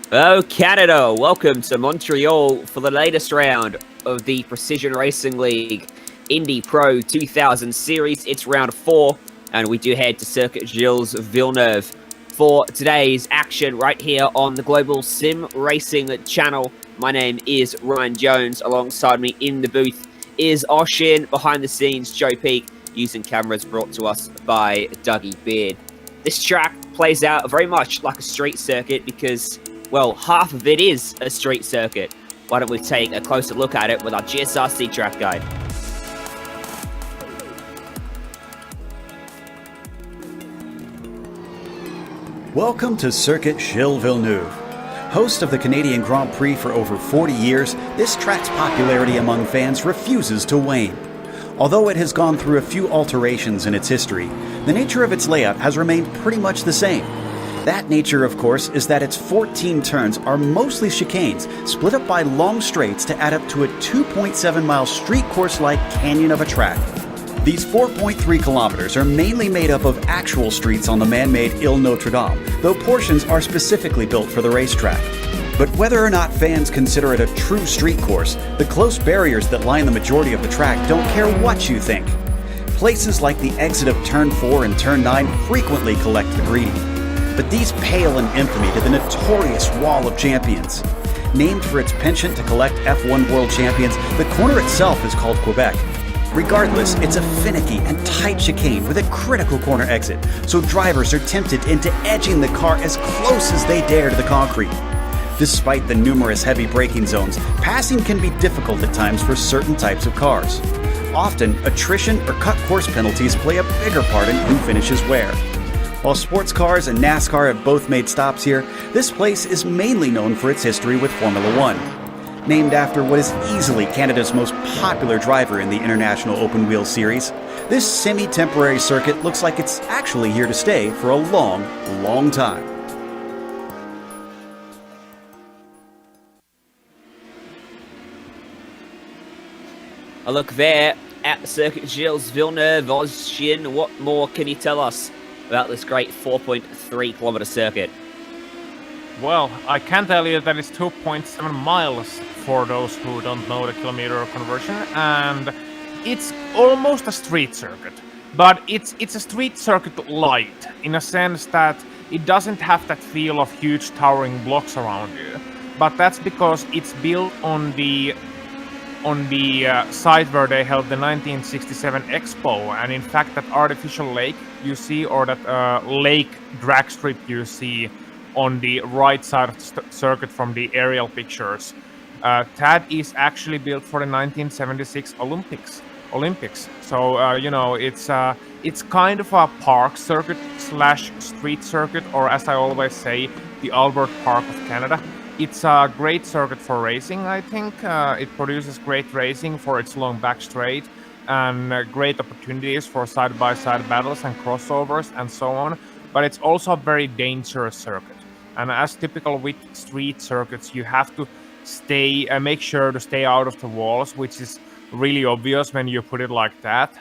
Hello, Canada. Welcome to Montreal for the latest round of the Precision Racing League Indy Pro 2000 Series. It's round 4, and we do head to Circuit Gilles Villeneuve for today's action right here on the Global Sim Racing channel. My name is Ryan Jones. Alongside me in the booth is Oshin. Behind the scenes, Joe Peak, using cameras brought to us by Dougie Beard. This track plays out very much like a street circuit because, well, half of it is a street circuit. Why don't we take a closer look at it with our GSRC track guide. Welcome to Circuit Gilles Villeneuve. Host of the Canadian Grand Prix for over 40 years, this track's popularity among fans refuses to wane. Although it has gone through a few alterations in its history, the nature of its layout has remained pretty much the same. That nature, of course, is that its 14 turns are mostly chicanes, split up by long straights to add up to a 2.7-mile street course-like canyon of a track. These 4.3 kilometers are mainly made up of actual streets on the man-made Ile Notre Dame, though portions are specifically built for the racetrack. But whether or not fans consider it a true street course, the close barriers that line the majority of the track don't care what you think. Places like the exit of Turn 4 and Turn 9 frequently collect the greedy. But these pale in infamy to the notorious Wall of Champions. Named for its penchant to collect F1 World Champions, the corner itself is called Quebec. Regardless, it's a finicky and tight chicane with a critical corner exit, so drivers are tempted into edging the car as close as they dare to the concrete. Despite the numerous heavy braking zones, passing can be difficult at times for certain types of cars. Often, attrition or cut course penalties play a bigger part in who finishes where. While sports cars and NASCAR have both made stops here, this place is mainly known for its history with Formula One. Named after what is easily Canada's most popular driver in the International Open Wheel Series, this semi-temporary circuit looks like it's actually here to stay for a long, long time. A look there at Circuit Gilles Villeneuve. Oshin, what more can you tell us about this great 4.3 kilometer circuit? Well, I can tell you that it's 2.7 miles for those who don't know the kilometer conversion, and it's almost a street circuit. But it's a street circuit light, in a sense that it doesn't have that feel of huge towering blocks around you. But that's because it's built on the site where they held the 1967 Expo, and in fact that artificial lake you see, or that lake drag strip you see on the right side of the circuit from the aerial pictures, that is actually built for the 1976 Olympics. So you know, it's kind of a park circuit slash street circuit, or as I always say, the Albert Park of Canada. It's a great circuit for racing, I think. It produces great racing for its long back straight, and great opportunities for side-by-side battles and crossovers and so on. But it's also a very dangerous circuit. And as typical with street circuits, you have to make sure to stay out of the walls, which is really obvious when you put it like that,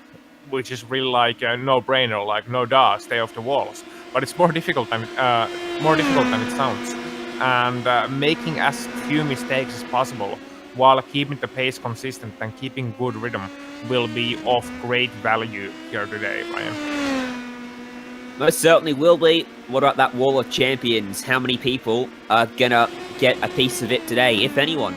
which is really like a no-brainer, like no duh, stay off the walls. But it's more difficult than it sounds. And making as few mistakes as possible while keeping the pace consistent and keeping good rhythm will be of great value here today, Ryan. Most certainly will be. What about that Wall of Champions? How many people are gonna get a piece of it today, if anyone?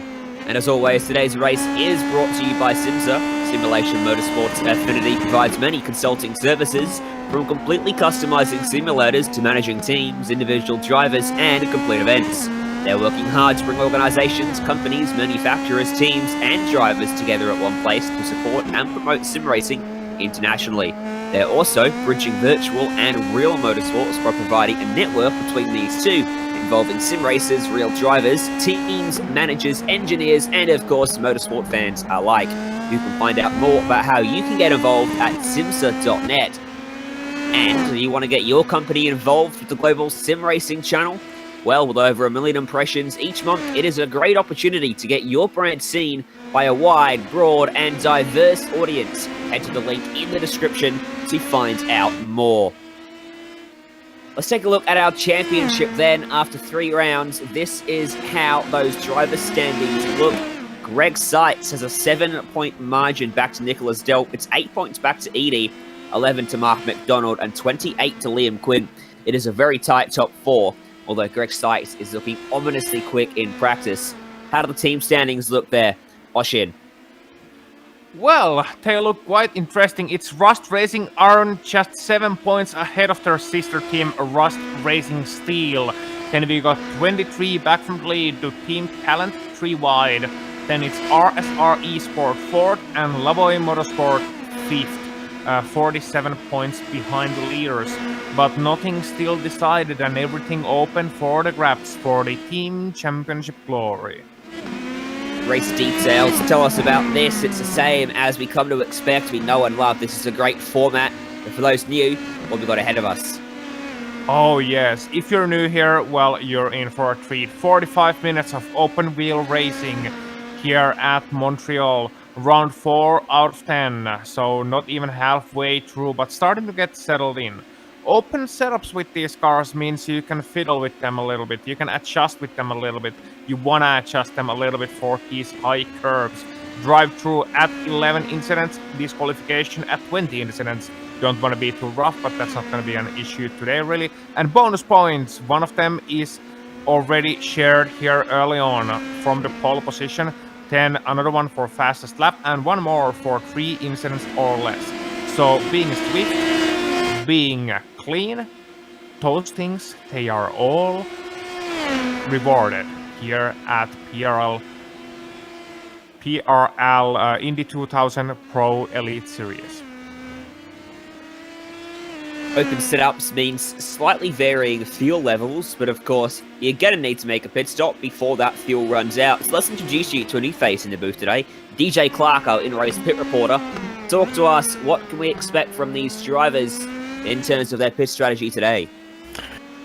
And as always, today's race is brought to you by SIMMSA. Simulation Motorsports Affinity provides many consulting services, from completely customizing simulators to managing teams, individual drivers, and complete events. They're working hard to bring organizations, companies, manufacturers, teams, and drivers together at one place to support and promote sim racing internationally. They're also bridging virtual and real motorsports by providing a network between these two, involving sim racers, real drivers, teams, managers, engineers, and of course motorsport fans alike. You can find out more about how you can get involved at simmsa.net. And do you want to get your company involved with the Global Sim Racing channel? Well, with over 1 million impressions each month, it is a great opportunity to get your brand seen by a wide, broad, and diverse audience. Head to the link in the description to find out more. Let's take a look at our championship then. After 3 rounds, this is how those driver standings look. Greg Seitz has a 7-point margin back to Nicholas Delp. It's 8 points back to Edie, 11 to Mark McDonald, and 28 to Liam Quinn. It is a very tight top 4, although Greg Seitz is looking ominously quick in practice. How do the team standings look there, Oshin? Well, they look quite interesting. It's Rust Racing Iron just 7 points ahead of their sister team, Rust Racing Steel. Then we got 23 back from the lead to Team Talent 3 wide. Then it's RSR Esport 4th and Lavoie Motorsport 5th. 47 points behind the leaders. But nothing still decided and everything open for the grabs for the Team Championship glory. Race details tell us about this. It's the same as we come to expect. We know and love. This is a great format. But for those new, what we got ahead of us? Oh yes, if you're new here, well, you're in for a treat. 45 minutes of open wheel racing here at Montreal. Round 4 out of 10, so not even halfway through, but starting to get settled in. Open setups with these cars means you can fiddle with them a little bit, you can adjust with them a little bit, you wanna adjust them a little bit for these high curves. Drive through at 11 incidents, disqualification at 20 incidents. Don't wanna be too rough, but that's not gonna be an issue today really. And bonus points, one of them is already shared here early on from the pole position. Then another one for fastest lap and one more for 3 incidents or less. So being swift, being clean, those things, they are all rewarded here at PRL Indy 2000 Pro Elite Series. Open setups means slightly varying fuel levels, but of course, you're going to need to make a pit stop before that fuel runs out. So let's introduce you to a new face in the booth today, DJ Clark, our in-race pit reporter. Talk to us, what can we expect from these drivers in terms of their pit strategy today?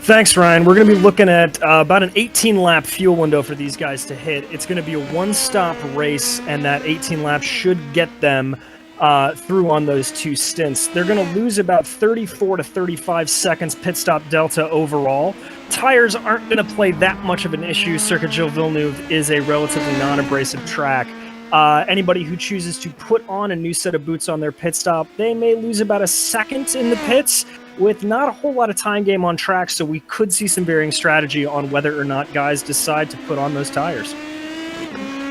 Thanks, Ryan. We're going to be looking at about an 18-lap fuel window for these guys to hit. It's going to be a one-stop race, and that 18 laps should get them through on those 2 stints. They're going to lose about 34 to 35 seconds pit stop delta overall. Tires aren't going to play that much of an issue. Circuit Gilles Villeneuve is a relatively non-abrasive track. Anybody who chooses to put on a new set of boots on their pit stop, they may lose about a second in the pits with not a whole lot of time game on track, so we could see some varying strategy on whether or not guys decide to put on those tires.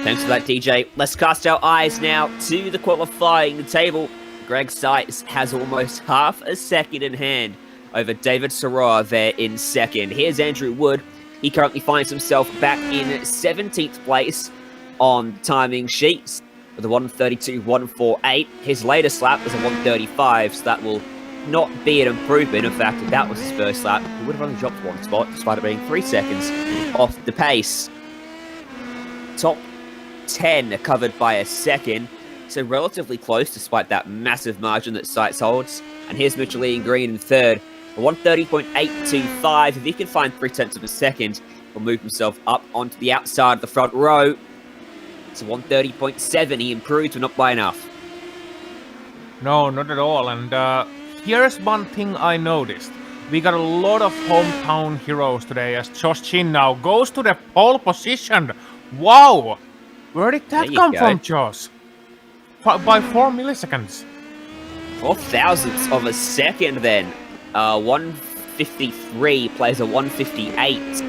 Thanks for that, DJ. Let's cast our eyes now to the qualifying table. Greg Seitz has almost half a second in hand over David Soroa there in second. Here's Andrew Wood. He currently finds himself back in 17th place on timing sheets with a 1:32.148. His latest lap was a 1:35, so that will not be an improvement. In fact, if that was his first lap, he would have only dropped 1 spot, despite it being 3 seconds off the pace. Top 10 covered by a second, so relatively close despite that massive margin that Seitz holds. And here's Mitchell Ian Green in third, a 1:30.825. If he can find 0.3 of a second, he'll move himself up onto the outside of the front row. It's a 1:30.7. He improved, but not by enough. No, not at all. And here's one thing I noticed. We got a lot of hometown heroes today as Josh Chin now goes to the pole position. Wow! Where did that come from, Josh? By 4 milliseconds. 4 thousandths of a second then. 1:53 plays a 1:58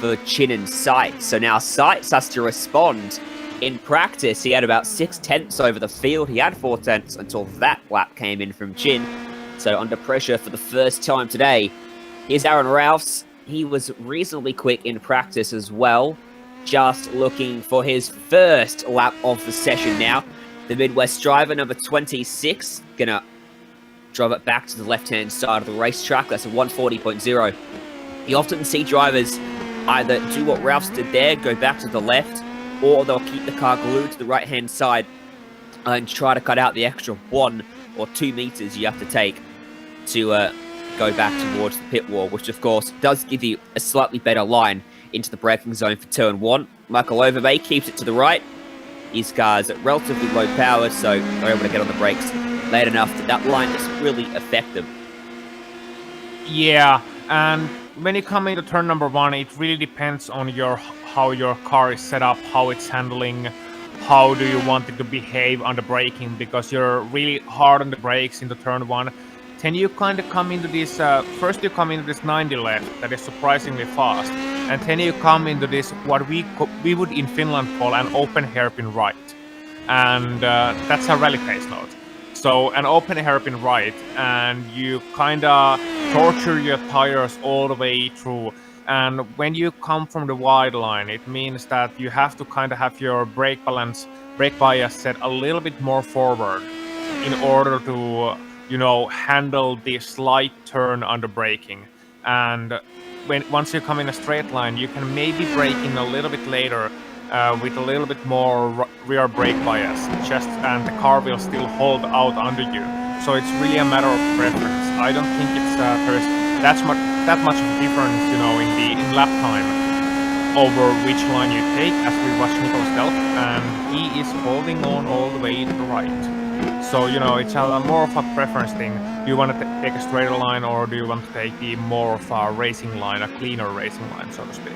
for Chin and Seitz. So now Seitz has to respond. In practice, he had about 6/10 over the field. He had 4/10 until that lap came in from Chin. So under pressure for the first time today. Here's Aaron Ralphs. He was reasonably quick in practice as well. Just looking for his first lap of the session now. The Midwest driver, number 26, gonna drive it back to the left-hand side of the racetrack. That's a 1:40.0. You often see drivers either do what Ralphs did there, go back to the left, or they'll keep the car glued to the right-hand side and try to cut out the extra 1 or 2 meters you have to take to go back towards the pit wall, which of course does give you a slightly better line into the braking zone for turn 1. Michael Overbay keeps it to the right. His car's at relatively low power, so they're able to get on the brakes late enough that that line doesn't really affect them. Yeah, and when you come into turn number 1, it really depends on how your car is set up, how it's handling, how do you want it to behave under braking, because you're really hard on the brakes into turn 1. Then you kind of come into this, first you come into this 90 left that is surprisingly fast, and then you come into this, what we would in Finland call an open hairpin right, and that's a rally pace mode. So an open hairpin right, and you kind of torture your tires all the way through. And when you come from the wide line, it means that you have to kind of have your brake bias set a little bit more forward in order to, you know, handle the slight turn under braking. And once you come in a straight line, you can maybe brake in a little bit later with a little bit more rear brake bias, and the car will still hold out under you. So it's really a matter of preference. I don't think it's there's that much of a difference, you know, in lap time over which line you take, as we watch Nicholas Delp, and he is holding on all the way to the right. So, you know, it's a more of a preference thing. Do you want to take a straighter line, or do you want to take the more of a racing line, a cleaner racing line, so to speak?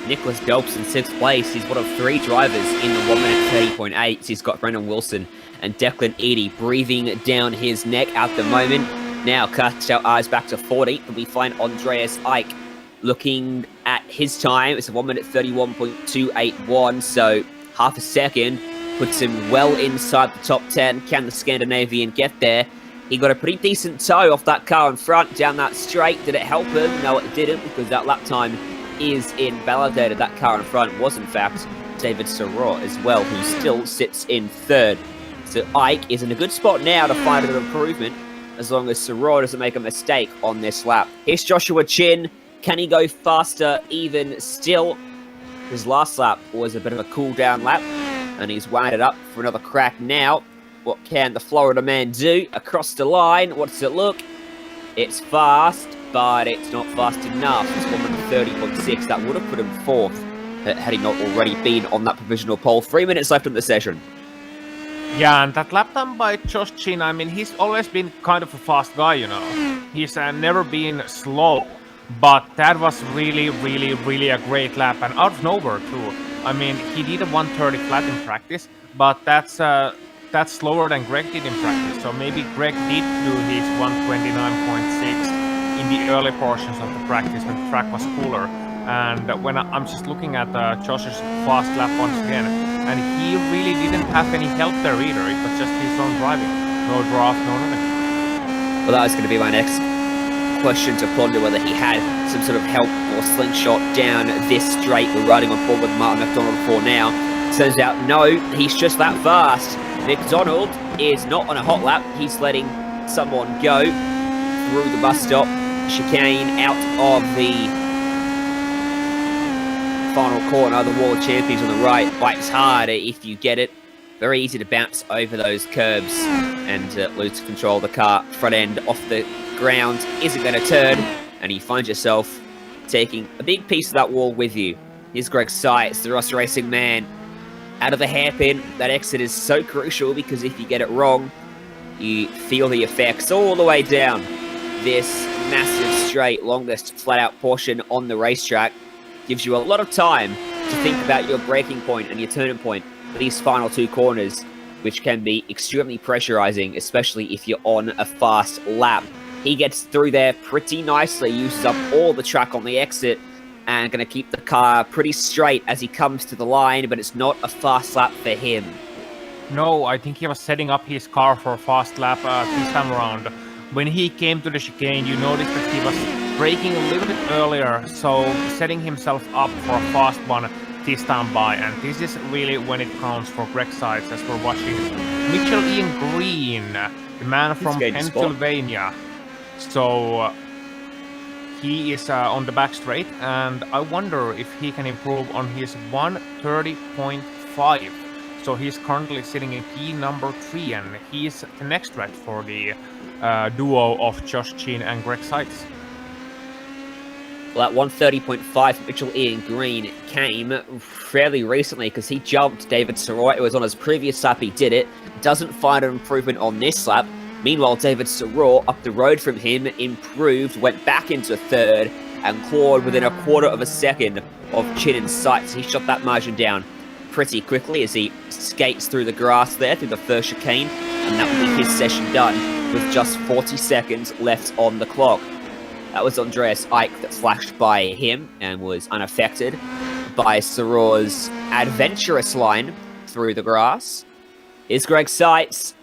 Nicholas Delp's in 6th place. He's one of 3 drivers in the 1 minute 30.8. He's got Brendan Wilson and Declan Eady breathing down his neck at the moment. Now casts our eyes back to 40th, and we find Andreas Ike looking at his time. It's a 1 minute 31.281, so half a second puts him well inside the top 10. Can the Scandinavian get there? He got a pretty decent toe off that car in front down that straight. Did it help him? No, it didn't, because that lap time is invalidated. That car in front was in fact David Sorot as well, who still sits in 3rd. So Ike is in a good spot now to find an improvement, as long as Sorot doesn't make a mistake on this lap. Here's Joshua Chin. Can he go faster even still? His last lap was a bit of a cool down lap, and he's wound it up for another crack now. What can the Florida man do? Across the line, what does it look? It's fast, but it's not fast enough. It's 1 minute 30.6. That would have put him 4th had he not already been on that provisional pole. 3 minutes left in the session. Yeah, and that lap time by Josh Chin, I mean, he's always been kind of a fast guy, you know. He's never been slow, but that was really, really, really a great lap, and out of nowhere too. I mean, he did a 130 flat in practice, but that's slower than Greg did in practice. So maybe Greg did do his 129.6 in the early portions of the practice when the track was cooler. And when I'm just looking at Josh's fast lap once again, and he really didn't have any help there either. It was just his own driving, no draft, no nothing. Well, that was going to be my next question to ponder, whether he had some sort of help or slingshot down this straight. We're riding on board with Martin McDonald for now. Turns out, no, he's just that fast. McDonald is not on a hot lap. He's letting someone go through the bus stop. Chicane out of the final corner. The Wall of Champions on the right bites harder if you get it. Very easy to bounce over those curbs and lose control of the car. Front end off the ground isn't going to turn, and you find yourself taking a big piece of that wall with you. Here's Greg Seitz, the Ross Racing man, out of the hairpin. That exit is so crucial, because if you get it wrong, you feel the effects all the way down this massive straight, longest flat-out portion on the racetrack. Gives you a lot of time to think about your braking point and your turning point for these final 2 corners, which can be extremely pressurizing, especially if you're on a fast lap. He gets through there pretty nicely, uses up all the track on the exit, and going to keep the car pretty straight as he comes to the line, but it's not a fast lap for him. No, I think he was setting up his car for a fast lap this time around. When he came to the chicane, you noticed that he was braking a little bit earlier, so setting himself up for a fast one this time by. And this is really when it counts for Greg Seitz, as we're watching Mitchell Ian Green, the man from Pennsylvania. So he is on the back straight, and I wonder if he can improve on his 130.5. So he's currently sitting in P number 3, and he's the next threat for the duo of Josh Chin and Greg Seitz. Well, that 130.5 from Mitchell Ian Green came fairly recently because he jumped David Soroy. It was on his previous lap he did it. Doesn't find an improvement on this lap. Meanwhile, David Soroy, up the road from him, improved, went back into third, and clawed within a quarter of a second of Chin and Seitz. He shot that margin down pretty quickly as he skates through the grass there, through the first chicane, and that will be his session done with just 40 seconds left on the clock. That was Andreas Eick that flashed by him and was unaffected by Soroy's adventurous line through the grass. Here's Greg Seitz.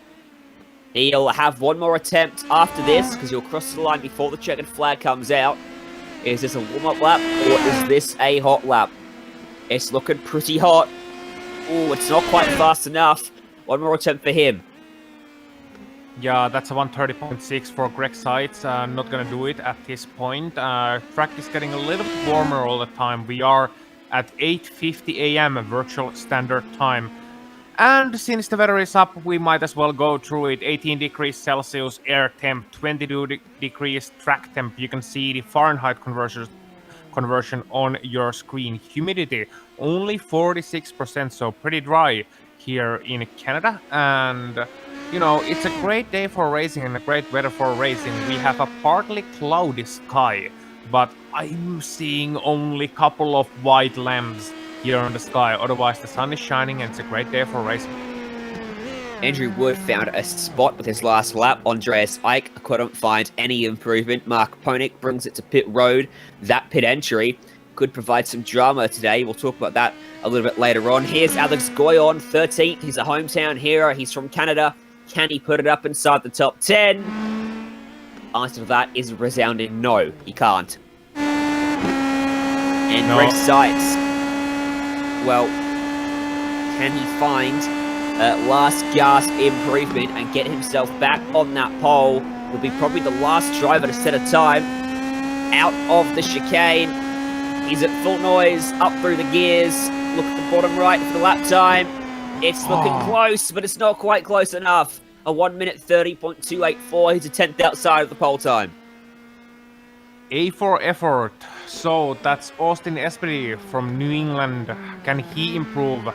He'll have one more attempt after this because he'll cross the line before the checkered flag comes out. Is this a warm-up lap or is this a hot lap? It's looking pretty hot. Oh, it's not quite fast enough. One more attempt for him. Yeah, that's a 130.6 for Greg Seitz. Not gonna do it at this point. Track is getting a little bit warmer all the time. We are at 8:50 a.m. virtual standard time. And since the weather is up, we might as well go through it. 18 degrees Celsius air temp, 22 degrees track temp. You can see the Fahrenheit conversion on your screen. Humidity, only 46%, so pretty dry here in Canada. And you know, it's a great day for racing and a great weather for racing. We have a partly cloudy sky, but I'm seeing only a couple of white lamps here in the sky. Otherwise, the sun is shining and it's a great day for racing. Andrew Wood found a spot with his last lap. Andreas Eick couldn't find any improvement. Mark Ponick brings it to pit road. That pit entry could provide some drama today. We'll talk about that a little bit later on. Here's Alex Goyon, 13th. He's a hometown hero. He's from Canada. Can he put it up inside the top 10? Answer to that is a resounding no. He can't. And No. Greg Seitz, well, can he find last gasp improvement and get himself back on that pole? Will be probably the last driver to set a time out of the chicane. He's at full noise, up through the gears. Look at the bottom right for the lap time. It's looking close, but it's not quite close enough. A 1 minute 30.284. He's a 10th outside of the pole time. A for effort. So that's Austin Espedy from New England. Can he improve?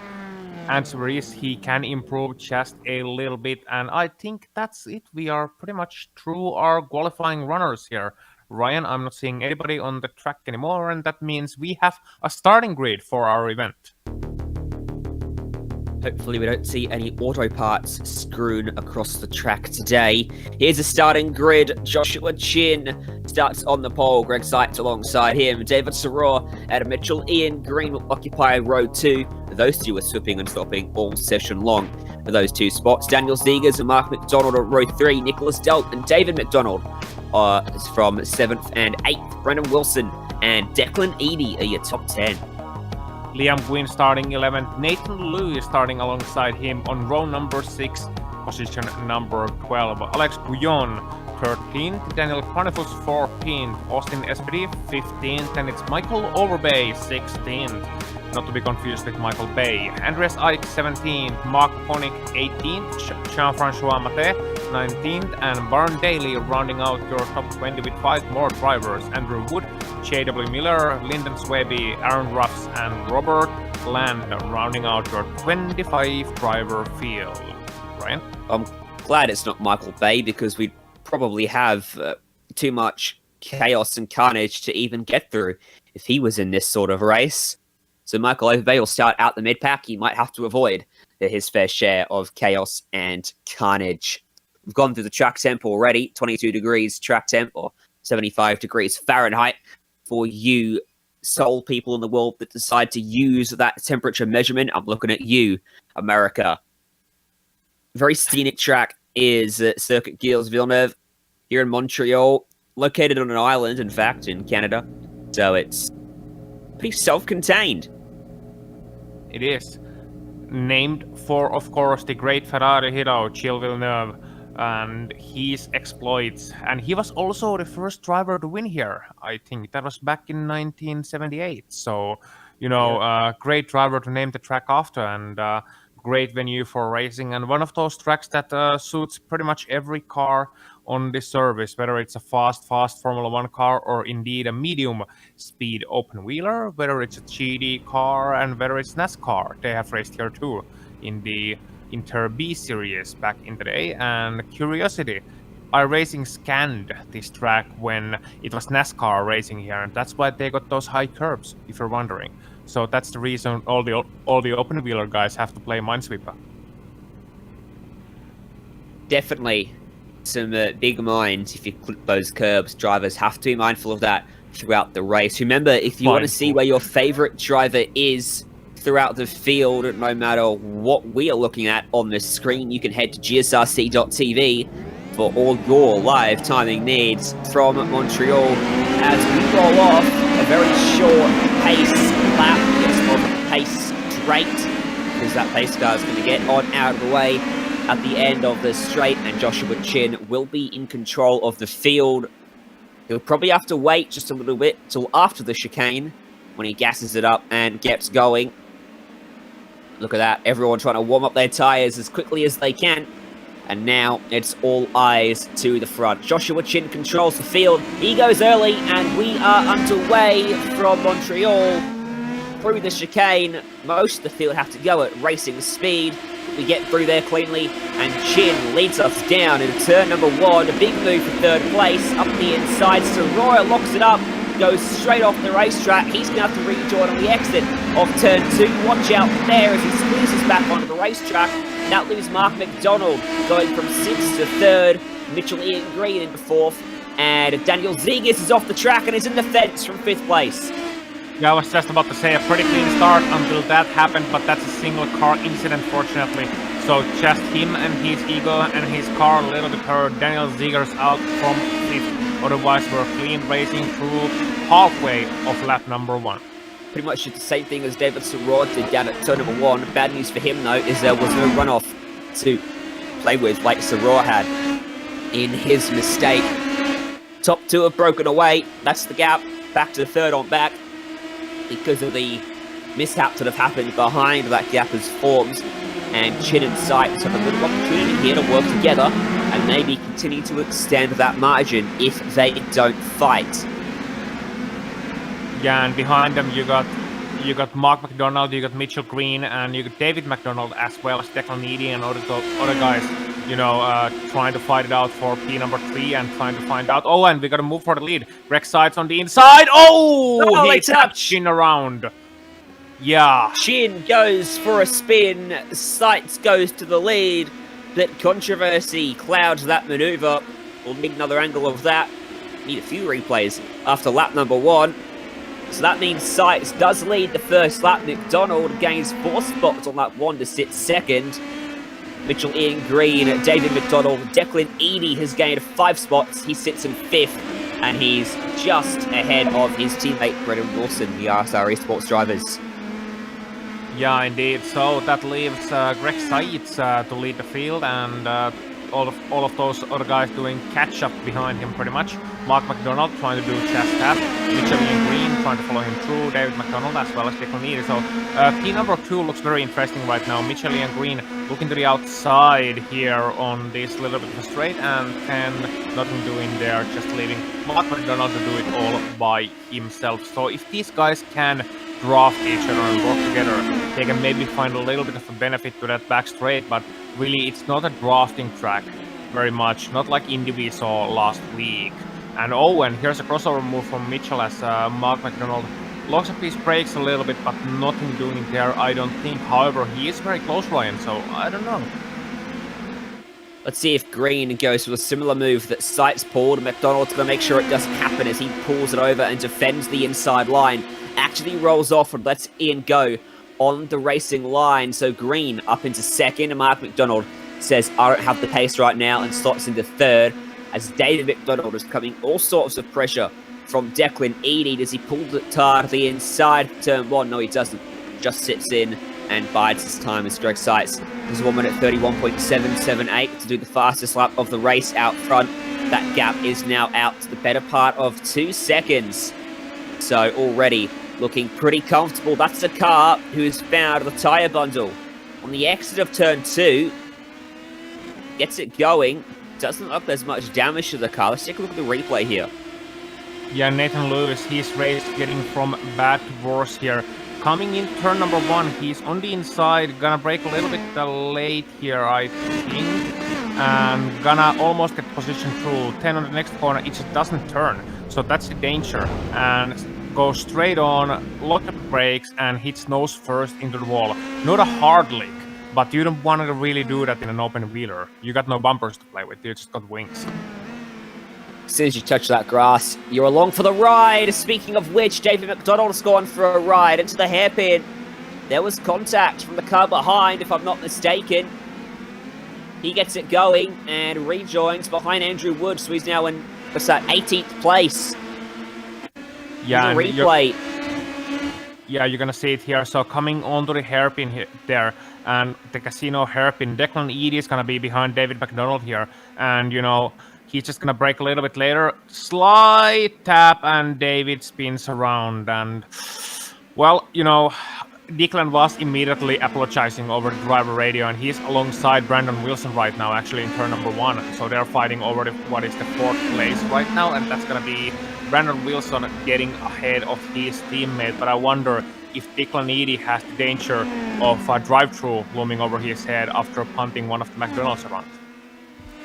Answer is he can improve just a little bit. And I think that's it. We are pretty much through our qualifying runners here. Ryan, I'm not seeing anybody on the track anymore, and that means we have a starting grid for our event. Hopefully we don't see any auto parts strewn across the track today. Here's a starting grid. Joshua Chin starts on the pole. Greg Seitz alongside him. David Soroy, Adam Mitchell, Ian Green will occupy row 2. Those two are sweeping and stopping all session long for those two spots. Daniel Zegers and Mark McDonald at row 3. Nicholas Delt and David McDonald is from 7th and 8th. Brendan Wilson and Declan Eady are your top 10. Liam Gwynn starting 11th, Nathan Lewis starting alongside him on row number 6, position number 12. Alex Guyon 13th, Daniel Carnifus 14th, Austin Espedy 15th, and it's Michael Overbay 16th. Not to be confused with Michael Bay. Andreas Eick 17th, Mark Ponick 18th, Jean-Francois Maté 19th, and Baron Daly rounding out your top 20 with 5 more drivers. Andrew Wood, J.W. Miller, Lyndon Swaby, Aaron Ruffs, and Robert Land rounding out your 25 driver field. Ryan? I'm glad it's not Michael Bay because we'd probably have too much chaos and carnage to even get through if he was in this sort of race. So Michael Overbay will start out the mid-pack. He might have to avoid his fair share of chaos and carnage. We've gone through the track temp already. 22 degrees track temp or 75 degrees Fahrenheit for you sole people in the world that decide to use that temperature measurement. I'm looking at you, America. Very scenic track is Circuit Gilles Villeneuve here in Montreal, located on an island, in fact, in Canada. So it's pretty self-contained. It is. Named for, of course, the great Ferrari hero, Gilles Villeneuve, and his exploits. And he was also the first driver to win here. I think that was back in 1978. So, you know, great driver to name the track after. And great venue for racing, and one of those tracks that suits pretty much every car on the service, whether it's a fast Formula 1 car or indeed a medium speed open wheeler, whether it's a GT car and whether it's NASCAR. They have raced here too in the Inter B series back in the day. And curiosity, iRacing scanned this track when it was NASCAR racing here, and that's why they got those high curbs, if you're wondering. So that's the reason all the open wheeler guys have to play Minesweeper. Definitely some big minds. If you clip those curbs, drivers have to be mindful of that throughout the race. Remember, if you want to see where your favorite driver is throughout the field, no matter what we are looking at on the screen, you can head to gsrc.tv for all your live timing needs from Montreal as we roll off a very short pace lap. It's more of a pace straight because that pace car is going to get on out of the way at the end of the straight, and Joshua Chin will be in control of the field. He'll probably have to wait just a little bit till after the chicane when he gasses it up and gets going. Look at that, everyone trying to warm up their tyres as quickly as they can. And now it's all eyes to the front. Joshua Chin controls the field. He goes early, and we are underway from Montreal through the chicane. Most of the field have to go at racing speed. We get through there cleanly, and Chin leads us down into turn number 1. A big move for third place. Up the inside, Soroya locks it up, goes straight off the racetrack. He's going to have to rejoin on the exit of turn 2. Watch out there as he squeezes back onto the racetrack. That leaves Mark McDonald going from 6th to 3rd. Mitchell Ian Green into 4th. And Daniel Zegers is off the track and is in the fence from 5th place. Yeah, I was just about to say a pretty clean start until that happened, but that's a single car incident, fortunately. So just him and his ego and his car a little bit hurt. Daniel Zegers out from 5th. Otherwise, we're clean racing through halfway of lap number 1. Pretty much the same thing as David Soroya did down at turn number 1. Bad news for him, though, is there was no runoff to play with like Soroya had in his mistake. Top 2 have broken away. That's the gap. Back to the 3rd on back because of the mishaps that have happened behind that gap has formed. And Chin and Sykes have a little opportunity here to work together and maybe continue to extend that margin if they don't fight. Yeah, and behind them you got Mark McDonald, you got Mitchell Green, and you got David McDonald as well as Declan Eady and other guys, trying to fight it out for P number 3 and trying to find out. Oh, and we got to move for the lead. Greg Seitz on the inside. Oh, he tapped Chin around. Yeah. Chin goes for a spin. Seitz goes to the lead. But controversy clouds that maneuver. We'll need another angle of that. Need a few replays after lap number 1. So that means Seitz does lead the first lap. McDonald gains 4 spots on lap 1 to sit 2nd. Mitchell Ian Green, David McDonald, Declan Eady has gained 5 spots. He sits in 5th, and he's just ahead of his teammate Brendan Wilson, the RSR Esports drivers. Yeah, indeed. So that leaves Greg Seitz to lead the field, and all of those other guys doing catch-up behind him pretty much. Mark McDonald trying to do chest tap. Mitchell Ian Green trying to follow him through. David McDonald as well as Declan Eady. So P number 2 looks very interesting right now. Mitchell Ian Green looking to the outside here on this little bit of a straight, and Ken nothing doing there, just leaving Mark McDonald to do it all by himself. So if these guys can draft each other and work together, they can maybe find a little bit of a benefit to that back straight, but really it's not a drafting track very much, not like Indy we saw last week. And here's a crossover move from Mitchell as Mark McDonald locks up his brakes a little bit, but nothing doing there, I don't think. However, he is very close, Ryan, so I don't know. Let's see if Green goes with a similar move that Seitz pulled. McDonald's going to make sure it doesn't happen as he pulls it over and defends the inside line. Actually rolls off and lets Ian go on the racing line. So Green up into 2nd, and Mark McDonald says, I don't have the pace right now, and slots into 3rd, as David McDonald is coming all sorts of pressure from Declan Eady. Does he pull the tire to the inside of turn 1? No, he doesn't. Just sits in and bides his time as Greg Seitz is 1 minute 31.778 to do the fastest lap of the race out front. That gap is now out to the better part of 2 seconds. So already looking pretty comfortable. That's the car who has found the tyre bundle on the exit of turn 2. Gets it going. Doesn't look like there's much damage to the car. Let's take a look at the replay here. Yeah, Nathan Lewis, he's raced getting from bad to worse here. Coming in turn number 1, he's on the inside, gonna brake a little bit late here, I think. And gonna almost get position through. 10 on the next corner, it just doesn't turn. So that's the danger. And goes straight on, lock up the brakes, and hits nose first into the wall. Not a hard lick, but you don't want to really do that in an open wheeler. You got no bumpers to play with, you just got wings. As soon as you touch that grass, you're along for the ride. Speaking of which, David McDonald's gone for a ride into the hairpin. There was contact from the car behind, if I'm not mistaken. He gets it going and rejoins behind Andrew Wood, so he's now in 18th place. Yeah, replay. Yeah, you're gonna see it here. So coming onto the hairpin here, there, and the casino hairpin, Declan Eady is gonna be behind David McDonald here, and you know he's just gonna brake a little bit later, slight tap, and David spins around, and well, you know, Declan was immediately apologizing over the driver radio, and he's alongside Brandon Wilson right now, actually in turn number 1. So they're fighting over the 4th place right now, and that's gonna be Brandon Wilson getting ahead of his teammate. But I wonder if Declan Eady has the danger of a drive-through looming over his head after punting one of the McDonald's around.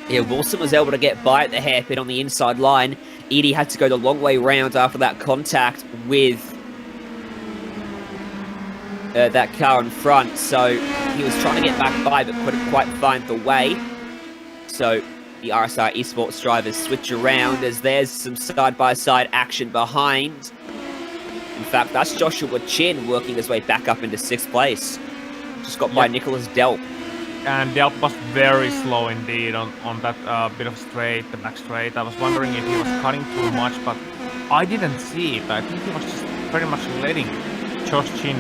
Yeah, Wilson was able to get by at the hairpin on the inside line. Eady had to go the long way round after that contact with that car in front, so he was trying to get back by but couldn't quite find the way. So the RSR Esports drivers switch around as there's some side-by-side action behind. In fact, that's Joshua Chin working his way back up into 6th place. Just got by Nicholas Delp. And Delp was very slow indeed on that bit of straight, the back straight. I was wondering if he was cutting too much, but I didn't see it. I think he was just pretty much letting Josh Chin,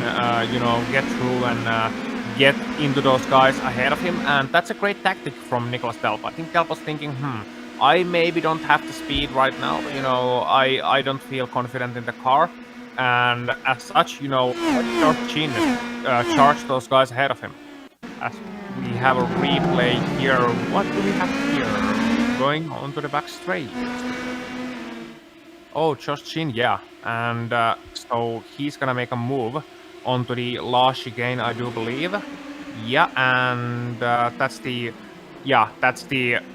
you know, get through and get into those guys ahead of him. And that's a great tactic from Nicholas Delp. I think Delp was thinking, I maybe don't have the speed right now. You know, I don't feel confident in the car. And as such, you know, Josh Chin charged those guys ahead of him. As we have a replay here. What do we have here? Going on to the back straight. Oh, Josh Chin, yeah. And so he's gonna make a move onto the last chicane, I do believe. Yeah, and that's the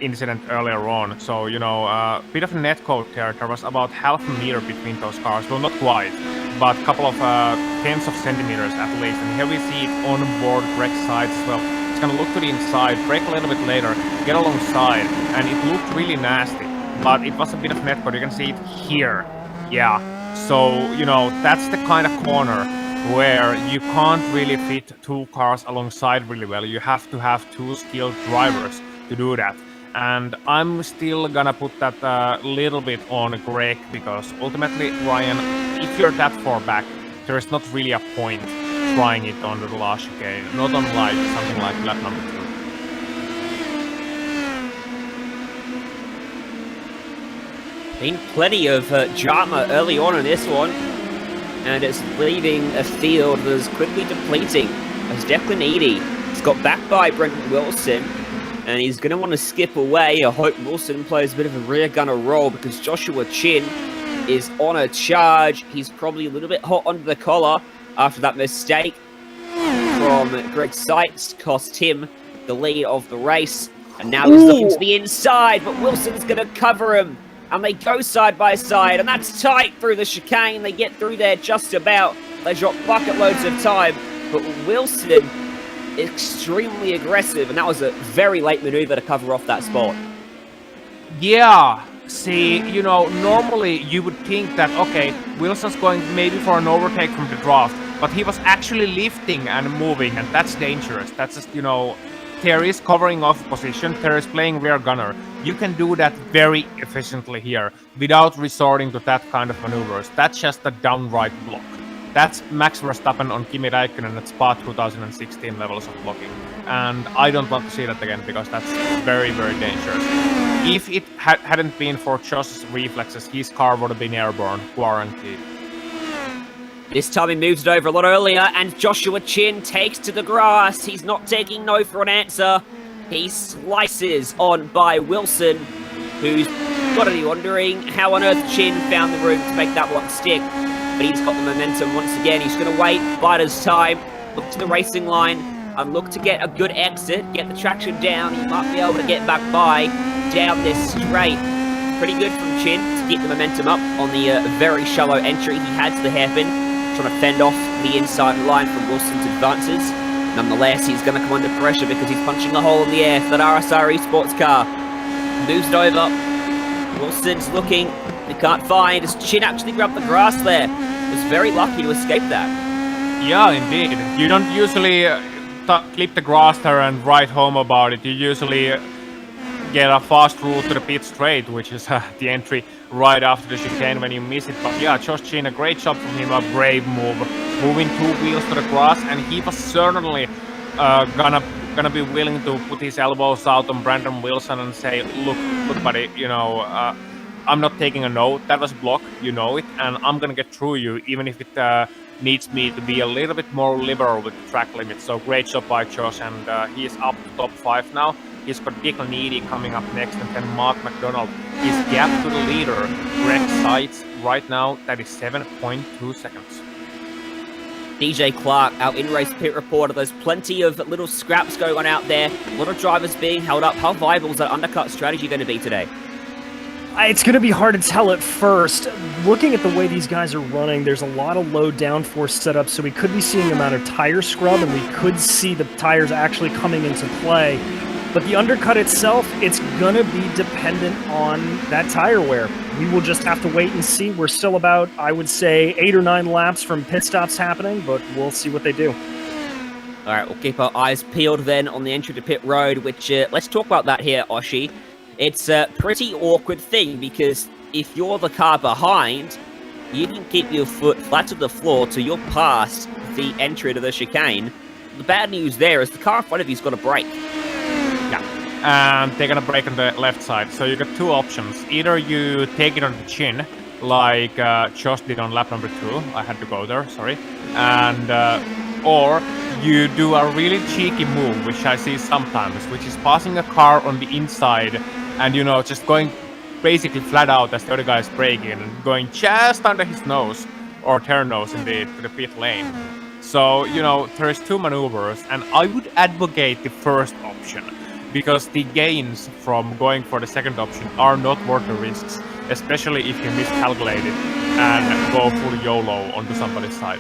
incident earlier on. So, you know, a bit of a net code there. There was about half a meter between those cars. Well, not quite, but a couple of tens of centimeters at least. And here we see it on board Greg's side as well. It's gonna look to the inside, brake a little bit later, get alongside, and it looked really nasty. But it was a bit of net code. You can see it here. Yeah. So, you know, that's the kind of corner where you can't really fit 2 cars alongside really well. You have to have 2 skilled drivers to do that. And I'm still gonna put that little bit on Greg, because ultimately, Ryan, if you're that far back, there is not really a point trying it on the last chicane, not unlike something like lap number 2. Been plenty of drama early on in this one, and it's leaving a field that is quickly depleting as Declan Eady has got back by Brendan Wilson, and he's going to want to skip away. I hope Wilson plays a bit of a rear gunner role, because Joshua Chin is on a charge. He's probably a little bit hot under the collar after that mistake from Greg Seitz cost him the lead of the race, and now he's looking to the inside, but Wilson's going to cover him. And they go side by side, and that's tight through the chicane. They get through there just about. They drop bucket loads of time, but Wilson extremely aggressive, and that was a very late maneuver to cover off that spot. Yeah, see, you know, normally you would think that, okay, Wilson's going maybe for an overtake from the draft, but he was actually lifting and moving, and that's dangerous. That's just, you know, Terry's covering off position, Terry's playing rear gunner. You can do that very efficiently here without resorting to that kind of maneuvers. That's just a downright block. That's Max Verstappen on Kimi Räikkönen at Spa 2016 levels of blocking. And I don't want to see that again, because that's very, very dangerous. If it hadn't been for Josh's reflexes, his car would have been airborne, guaranteed. This time he moves it over a lot earlier, and Joshua Chin takes to the grass. He's not taking no for an answer. He slices on by Wilson, who's got to be wondering how on earth Chin found the room to make that one stick. But he's got the momentum once again. He's going to wait, bide his time, look to the racing line, and look to get a good exit, get the traction down. He might be able to get back by down this straight. Pretty good from Chin to get the momentum up on the very shallow entry he had to the hairpin, trying to fend off the inside line from Wilson's advances. Nonetheless, he's going to come under pressure because he's punching a hole in the air for that RSR Esports car. Moves it over. Wilson's looking. He can't find. Has Chin actually grabbed the grass there? Was very lucky to escape that. Yeah, indeed. You don't usually clip the grass there and write home about it. You usually get a fast route to the pit straight, which is the entry right after the chicane when you miss it. But yeah, Josh Chin, a great job from him, a brave move, moving 2 wheels to the grass, and he was certainly gonna be willing to put his elbows out on Brandon Wilson and say, look buddy, you know, I'm not taking a no, that was a block, you know it, and I'm gonna get through you, even if it needs me to be a little bit more liberal with the track limit. So great job by Josh, and he is up to top 5 now. He's got Declan Indy coming up next, and then Mark McDonald. His gap to the leader, Greg Seitz, right now, that is 7.2 seconds. DJ Clark, our in-race pit reporter. There's plenty of little scraps going on out there. A lot of drivers being held up. How viable is that undercut strategy going to be today? It's going to be hard to tell at first. Looking at the way these guys are running, there's a lot of low downforce setup, so we could be seeing a amount of tire scrub, and we could see the tires actually coming into play. But the undercut itself, it's going to be dependent on that tire wear. We will just have to wait and see. We're still about, I would say, 8 or 9 laps from pit stops happening, but we'll see what they do. All right, we'll keep our eyes peeled then on the entry to pit road, which, let's talk about that here, Oshi. It's a pretty awkward thing, because if you're the car behind, you can keep your foot flat to the floor till you're past the entry to the chicane. The bad news there is the car in front of you's got a brake. And they're gonna brake on the left side. So you got 2 options. Either you take it on the chin, like Josh did on lap number 2. I had to go there, sorry. And or you do a really cheeky move, which I see sometimes, which is passing a car on the inside and, you know, just going basically flat out as the other guy's braking and going just under his nose, or their nose indeed, to the pit lane. So, you know, there's 2 maneuvers, and I would advocate the first option, because the gains from going for the second option are not worth the risks, especially if you miscalculate it and go full YOLO onto somebody's side.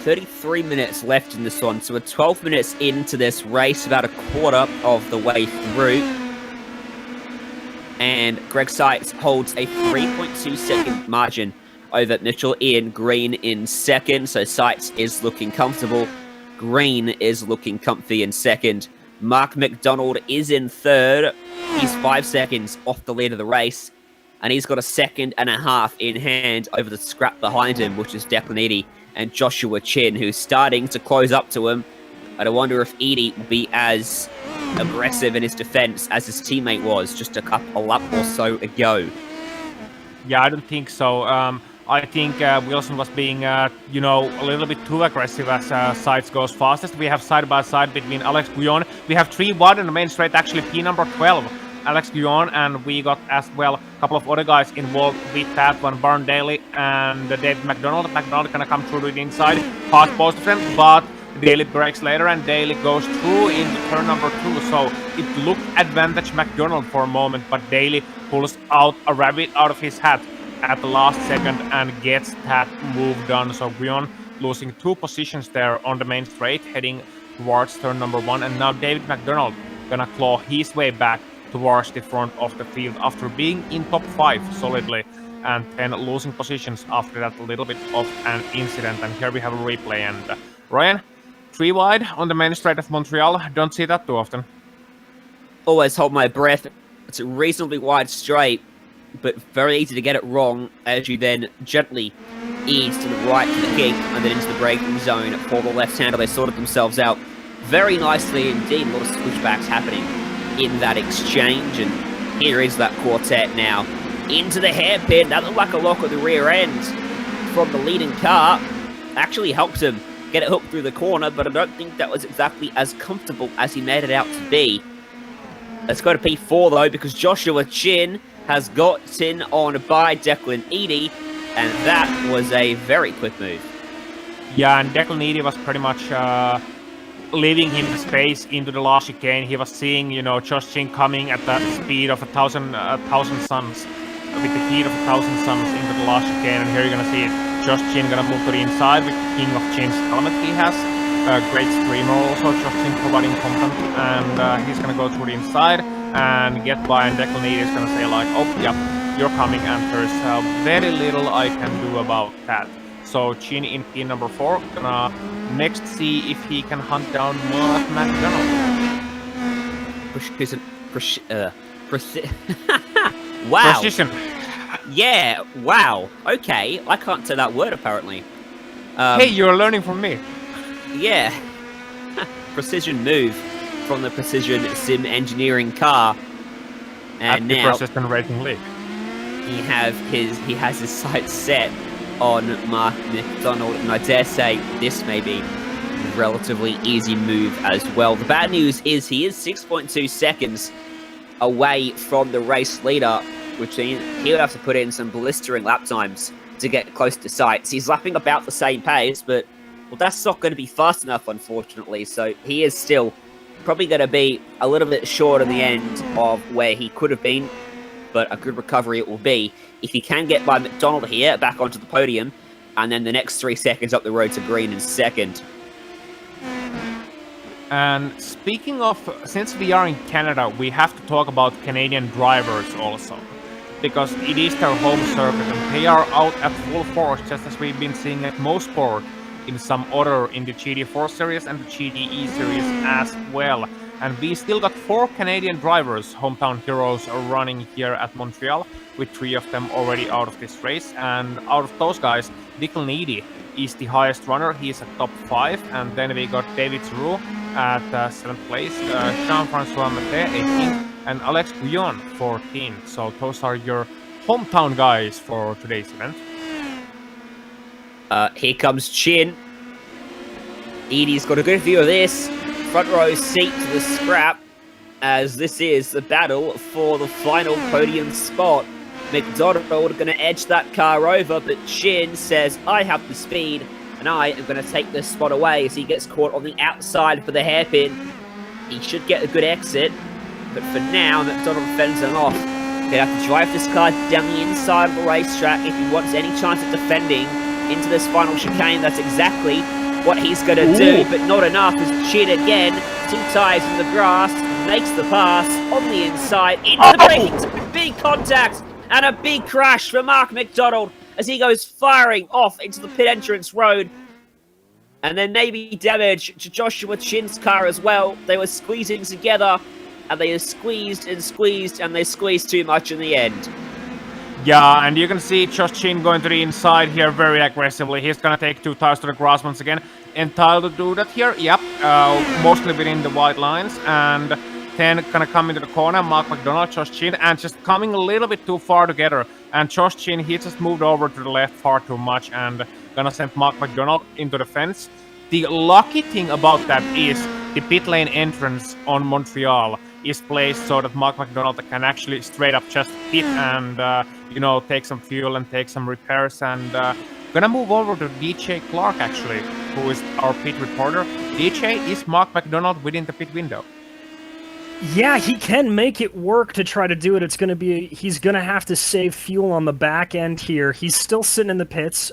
"33 minutes left in this one, so we're 12 minutes into this race, about a quarter of the way through. And Greg Seitz holds a 3.2 second margin over Mitchell Ian Green in second, so Seitz is looking comfortable. Green is looking comfy in second. Mark McDonald is in third. He's 5 seconds off the lead of the race, and he's got a 1.5 seconds in hand over the scrap behind him, which is Declan Eady and Joshua Chin, who's starting to close up to him. And I wonder if Eady will be as aggressive in his defense as his teammate was just a lap or so ago. Yeah, I don't think so. I think Wilson was being, you know, a little bit too aggressive as Seitz goes fastest. We have side-by-side between Alex Guillon. We have 3 wide in the main straight, actually P number 12, Alex Guillon, and we got as well a couple of other guys involved with that one, Barn Daly and David McDonald. McDonald gonna come through to the inside, past both of them, but Daly breaks later, and Daly goes through into turn number 2, so it looked advantage McDonald for a moment, but Daly pulls out a rabbit out of his hat at the last second and gets that move done. So Guillon losing 2 positions there on the main straight, heading towards turn number 1, and now David McDonald gonna claw his way back towards the front of the field after being in top 5 solidly, and then losing positions after that little bit of an incident. And here we have a replay, and Ryan, 3 wide on the main straight of Montreal. Don't see that too often. Always hold my breath. It's a reasonably wide straight, but very easy to get it wrong as you then gently ease to the right to the kink and then into the braking zone for the left-hander. They sorted themselves out very nicely indeed. A lot of switchbacks happening in that exchange. And here is that quartet now into the hairpin. That looked like a lock at the rear end from the leading car. Actually helped him get it hooked through the corner, but I don't think that was exactly as comfortable as he made it out to be. Let's go to P4 though, because Joshua Chin has gotten on by Declan Eady, and that was a very quick move. Yeah, and Declan Eady was pretty much leaving him the space into the last chicane. He was seeing, you know, Josh Chin coming at the speed of 1,000 suns, with the heat of 1,000 suns into the last chicane, and here you're gonna see it. Josh Chin gonna move to the inside with the King of Chin's helmet he has. Great streamer also, Josh Chin providing content, and he's gonna go through the inside and get by, and Declan Eady is gonna say like, oh, yeah, you're coming, and there's very little I can do about that. So Chin in P number 4, gonna next see if he can hunt down Mark McDonald. Wow. Precision. Yeah, wow. Okay, I can't say that word apparently. Hey, you're learning from me. Yeah. Precision move from the Precision Sim Engineering car. And at now the Precision Racing League. he has his sights set on Mark McDonald, and I dare say this may be a relatively easy move as well. The bad news is he is 6.2 seconds away from the race leader, which means he'll have to put in some blistering lap times to get close to sights. He's lapping about the same pace, but well, that's not going to be fast enough, unfortunately. So he is still probably going to be a little bit short on the end of where he could have been, but a good recovery it will be if he can get by McDonald here, back onto the podium, and then the next 3 seconds up the road to green in second. And speaking of, since we are in Canada, we have to talk about Canadian drivers also, because it is their home circuit and they are out at full force, just as we've been seeing at Motorsports in some other in the GT4 series and the GTE series as well. And we still got 4 Canadian drivers, hometown heroes, running here at Montreal, with 3 of them already out of this race. And out of those guys, Declan Eady is the highest runner. He's at top 5. And then we got David Giroux at 7th place, Jean-Francois Maté, 18th, and Alex Guillon, 14th. So those are your hometown guys for today's event. Here comes Chin. Eady's got a good view of this. Front row seat to the scrap, as this is the battle for the final podium spot. McDonald going to edge that car over, but Chin says, I have the speed, and I am going to take this spot away as he gets caught on the outside for the hairpin. He should get a good exit, but for now, McDonald fends him off. He'll have to drive this car down the inside of the racetrack if he wants any chance of defending into this final chicane. That's exactly what he's going to do, but not enough as Chin again, 2 tires in the grass, makes the pass on the inside into the braking zone. Big contact and a big crash for Mark McDonald as he goes firing off into the pit entrance road. And then maybe damage to Joshua Chin's car as well. They were squeezing together and they squeezed and squeezed and they squeezed too much in the end. Yeah, and you can see Josh Chin going to the inside here very aggressively. He's gonna take 2 tires to the grass once again. Entitled to do that here, yep, mostly within the white lines. And then gonna come into the corner, Mark McDonald, Josh Chin, and just coming a little bit too far together. And Josh Chin, he just moved over to the left far too much and gonna send Mark McDonald into the fence. The lucky thing about that is the pit lane entrance on Montreal is placed so that Mark McDonald can actually straight up just pit and, you know, take some fuel and take some repairs. And gonna move over to DJ Clark, actually, who is our pit reporter. DJ, is Mark McDonald within the pit window? Yeah, he can make it work to try to do it. He's going to have to save fuel on the back end here. He's still sitting in the pits.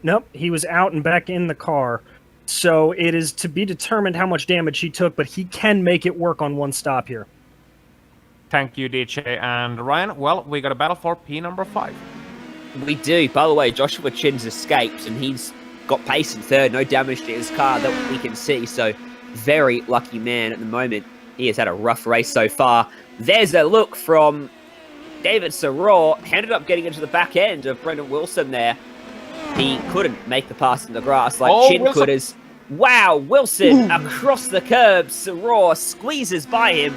Nope, he was out and back in the car. So it is to be determined how much damage he took, but he can make it work on one stop here. Thank you, DJ. And Ryan, well, we got a battle for P number 5. We do. By the way, Joshua Chin's escaped and he's got pace in third. No damage to his car that we can see. So very lucky man at the moment. He has had a rough race so far. There's a look from David Soror. Ended up getting into the back end of Brendan Wilson there. He couldn't make the pass in the grass like Chin Wilson. could as... Wow, Wilson across the curb. Soror squeezes by him.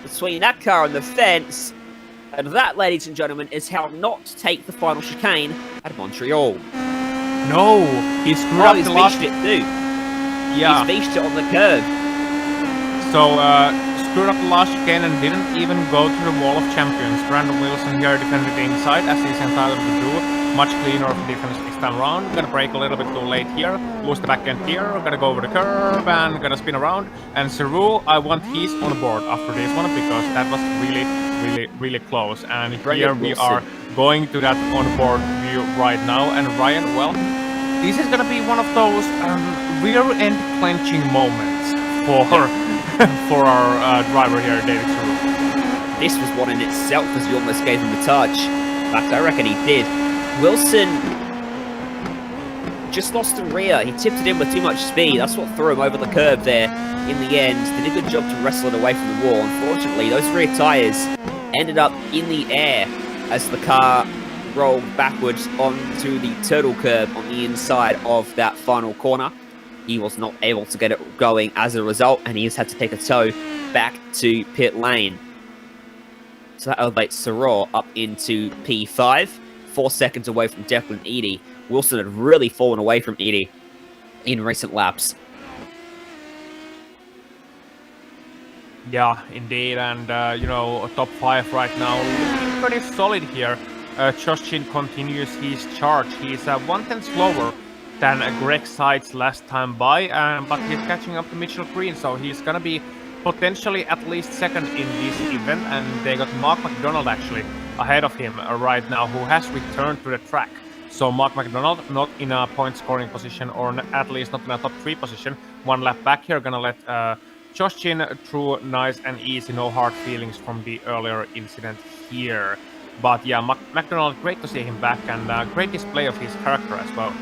between that car and the fence. And that, ladies and gentlemen, is how not to take the final chicane at Montreal. No, he screwed up He's the last... beached it too. Yeah. He's beached it on the curb. So, screwed up the last chicane and didn't even go to the Wall of Champions. Brandon Wilson here defended the inside, as he's entitled to do. Much cleaner of defense this time around. Gonna brake a little bit too late here. Lose the back end here. Gonna go over the curve and gonna spin around. And Seru, I want his on board after this one because that was really close. And here we are going to that on-board view right now. And Ryan, well, this is gonna be one of those rear-end clenching moments for our driver here, David Seru. This was one in itself, as you almost gave him a touch. In fact, I reckon he did. Wilson just lost the rear. He tipped it in with too much speed. That's what threw him over the curb there in the end. Did a good job to wrestle it away from the wall. Unfortunately, those rear tyres ended up in the air as the car rolled backwards onto the turtle curb on the inside of that final corner. He was not able to get it going as a result, and he has had to take a tow back to pit lane. So that elevates Soror up into P5. 4 seconds away from Declan Edie. Wilson had really fallen away from Edie in recent laps. Yeah, indeed, and top 5 right now, looking pretty solid here. Josh Chin continues his charge. He's 1/10 slower than Greg Sides last time by, but he's catching up to Mitchell Green, so he's gonna be potentially at least second in this event, and they got Mark McDonald actually ahead of him right now, who has returned to the track. So Mark McDonald not in a point scoring position, or at least not in a top 3 position. 1 lap back here, gonna let Josh Chin through nice and easy, no hard feelings from the earlier incident here. But yeah, McDonald, great to see him back, and great display of his character as well.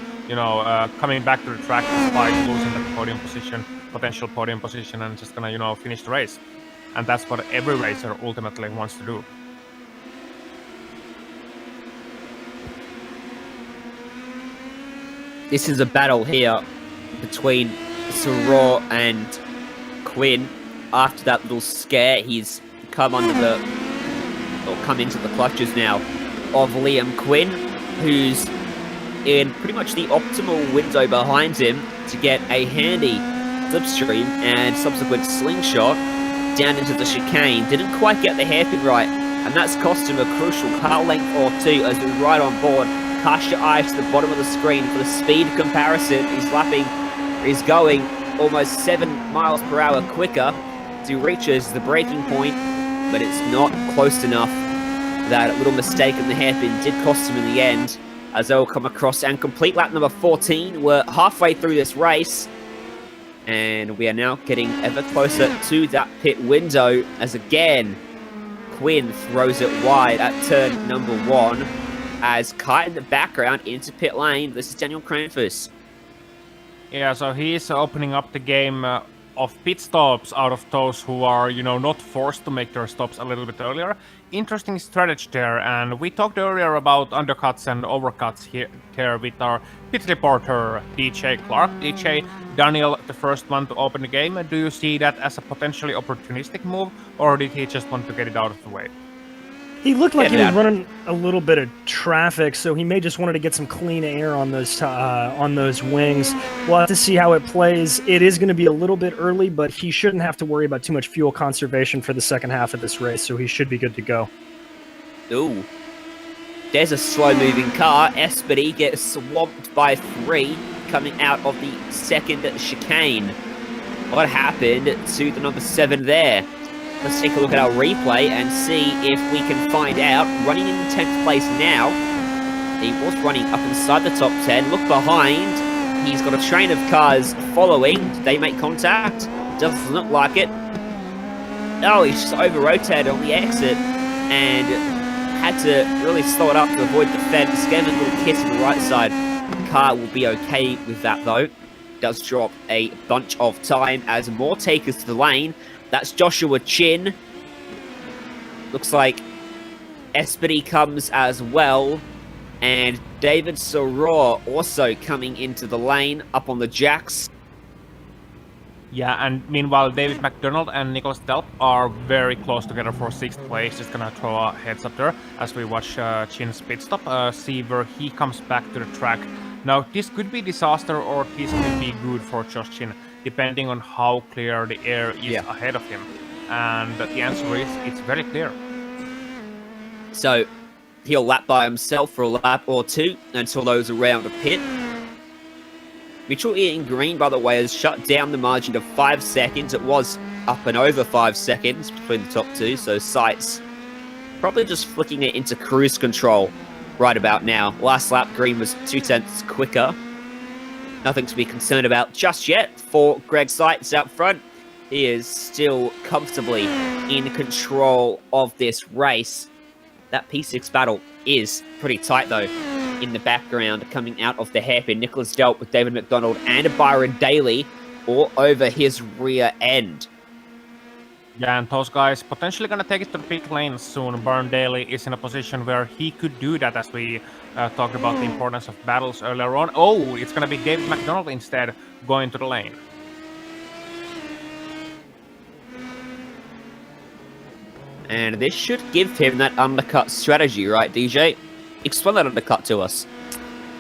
Coming back to the track despite losing the podium position, potential podium position, and just gonna, finish the race. And that's what every racer ultimately wants to do. This is a battle here between Soror and Quinn. After that little scare, he's come into the clutches now of Liam Quinn, who's in pretty much the optimal window behind him to get a handy slipstream and subsequent slingshot down into the chicane. Didn't quite get the hairpin right, and that's cost him a crucial car length or 2 as we ride on board. Cast your eyes to the bottom of the screen for the speed comparison. He's going almost 7 miles per hour quicker to reaches the braking point, but it's not close enough. That little mistake in the hairpin did cost him in the end, as they'll come across and complete lap number 14. We're halfway through this race, and we are now getting ever closer to that pit window, as again, Quinn throws it wide at turn number 1, as Kite in the background into pit lane. This is Daniel Kranfus. Yeah, so he's opening up the game of pit stops out of those who are, not forced to make their stops a little bit earlier. Interesting strategy there, and we talked earlier about undercuts and overcuts here with our pit reporter, DJ Clark. DJ, Daniel, the first one to open the game. Do you see that as a potentially opportunistic move, or did he just want to get it out of the way? He looked like he was running a little bit of traffic, so he may just wanted to get some clean air on those wings. We'll have to see how it plays. It is going to be a little bit early, but he shouldn't have to worry about too much fuel conservation for the second half of this race, so he should be good to go. Ooh. There's a slow-moving car. Espedy gets swamped by 3 coming out of the second chicane. What happened to the number 7 there? Let's take a look at our replay and see if we can find out. Running in 10th place now. He was running up inside the top 10. Look behind. He's got a train of cars following. Did they make contact? Doesn't look like it. Oh, he's just over-rotated on the exit and had to really slow it up to avoid the fence. Gave him a little kiss on the right side. Car will be okay with that, though. Does drop a bunch of time as more takers to the lane. That's Joshua Chin. Looks like Espedy comes as well. And David Soror also coming into the lane up on the jacks. Yeah, and meanwhile, David McDonald and Nicholas Delp are very close together for 6th place. Just gonna throw a heads up there as we watch Chin's pit stop, see where he comes back to the track. Now, this could be disaster or this could be good for Josh Chin, depending on how clear the air is ahead of him. And the answer is, it's very clear. So, he'll lap by himself for a lap or two until those around a pit. Mitchell in green, by the way, has shut down the margin to 5 seconds. It was up and over 5 seconds between the top two, so Sights probably just flicking it into cruise control right about now. Last lap, green was 0.2 quicker. Nothing to be concerned about just yet for Greg Sights out front. He is still comfortably in control of this race. That P6 battle is pretty tight, though. In the background, coming out of the hairpin, Nicholas Delp with David McDonald and Byron Daly all over his rear end. Yeah, and those guys potentially gonna take it to the pit lane soon. Byron Daly is in a position where he could do that, as we talked about the importance of battles earlier on. Oh, it's gonna be David McDonald instead going to the lane. And this should give him that undercut strategy, right, DJ? Explain that undercut to us.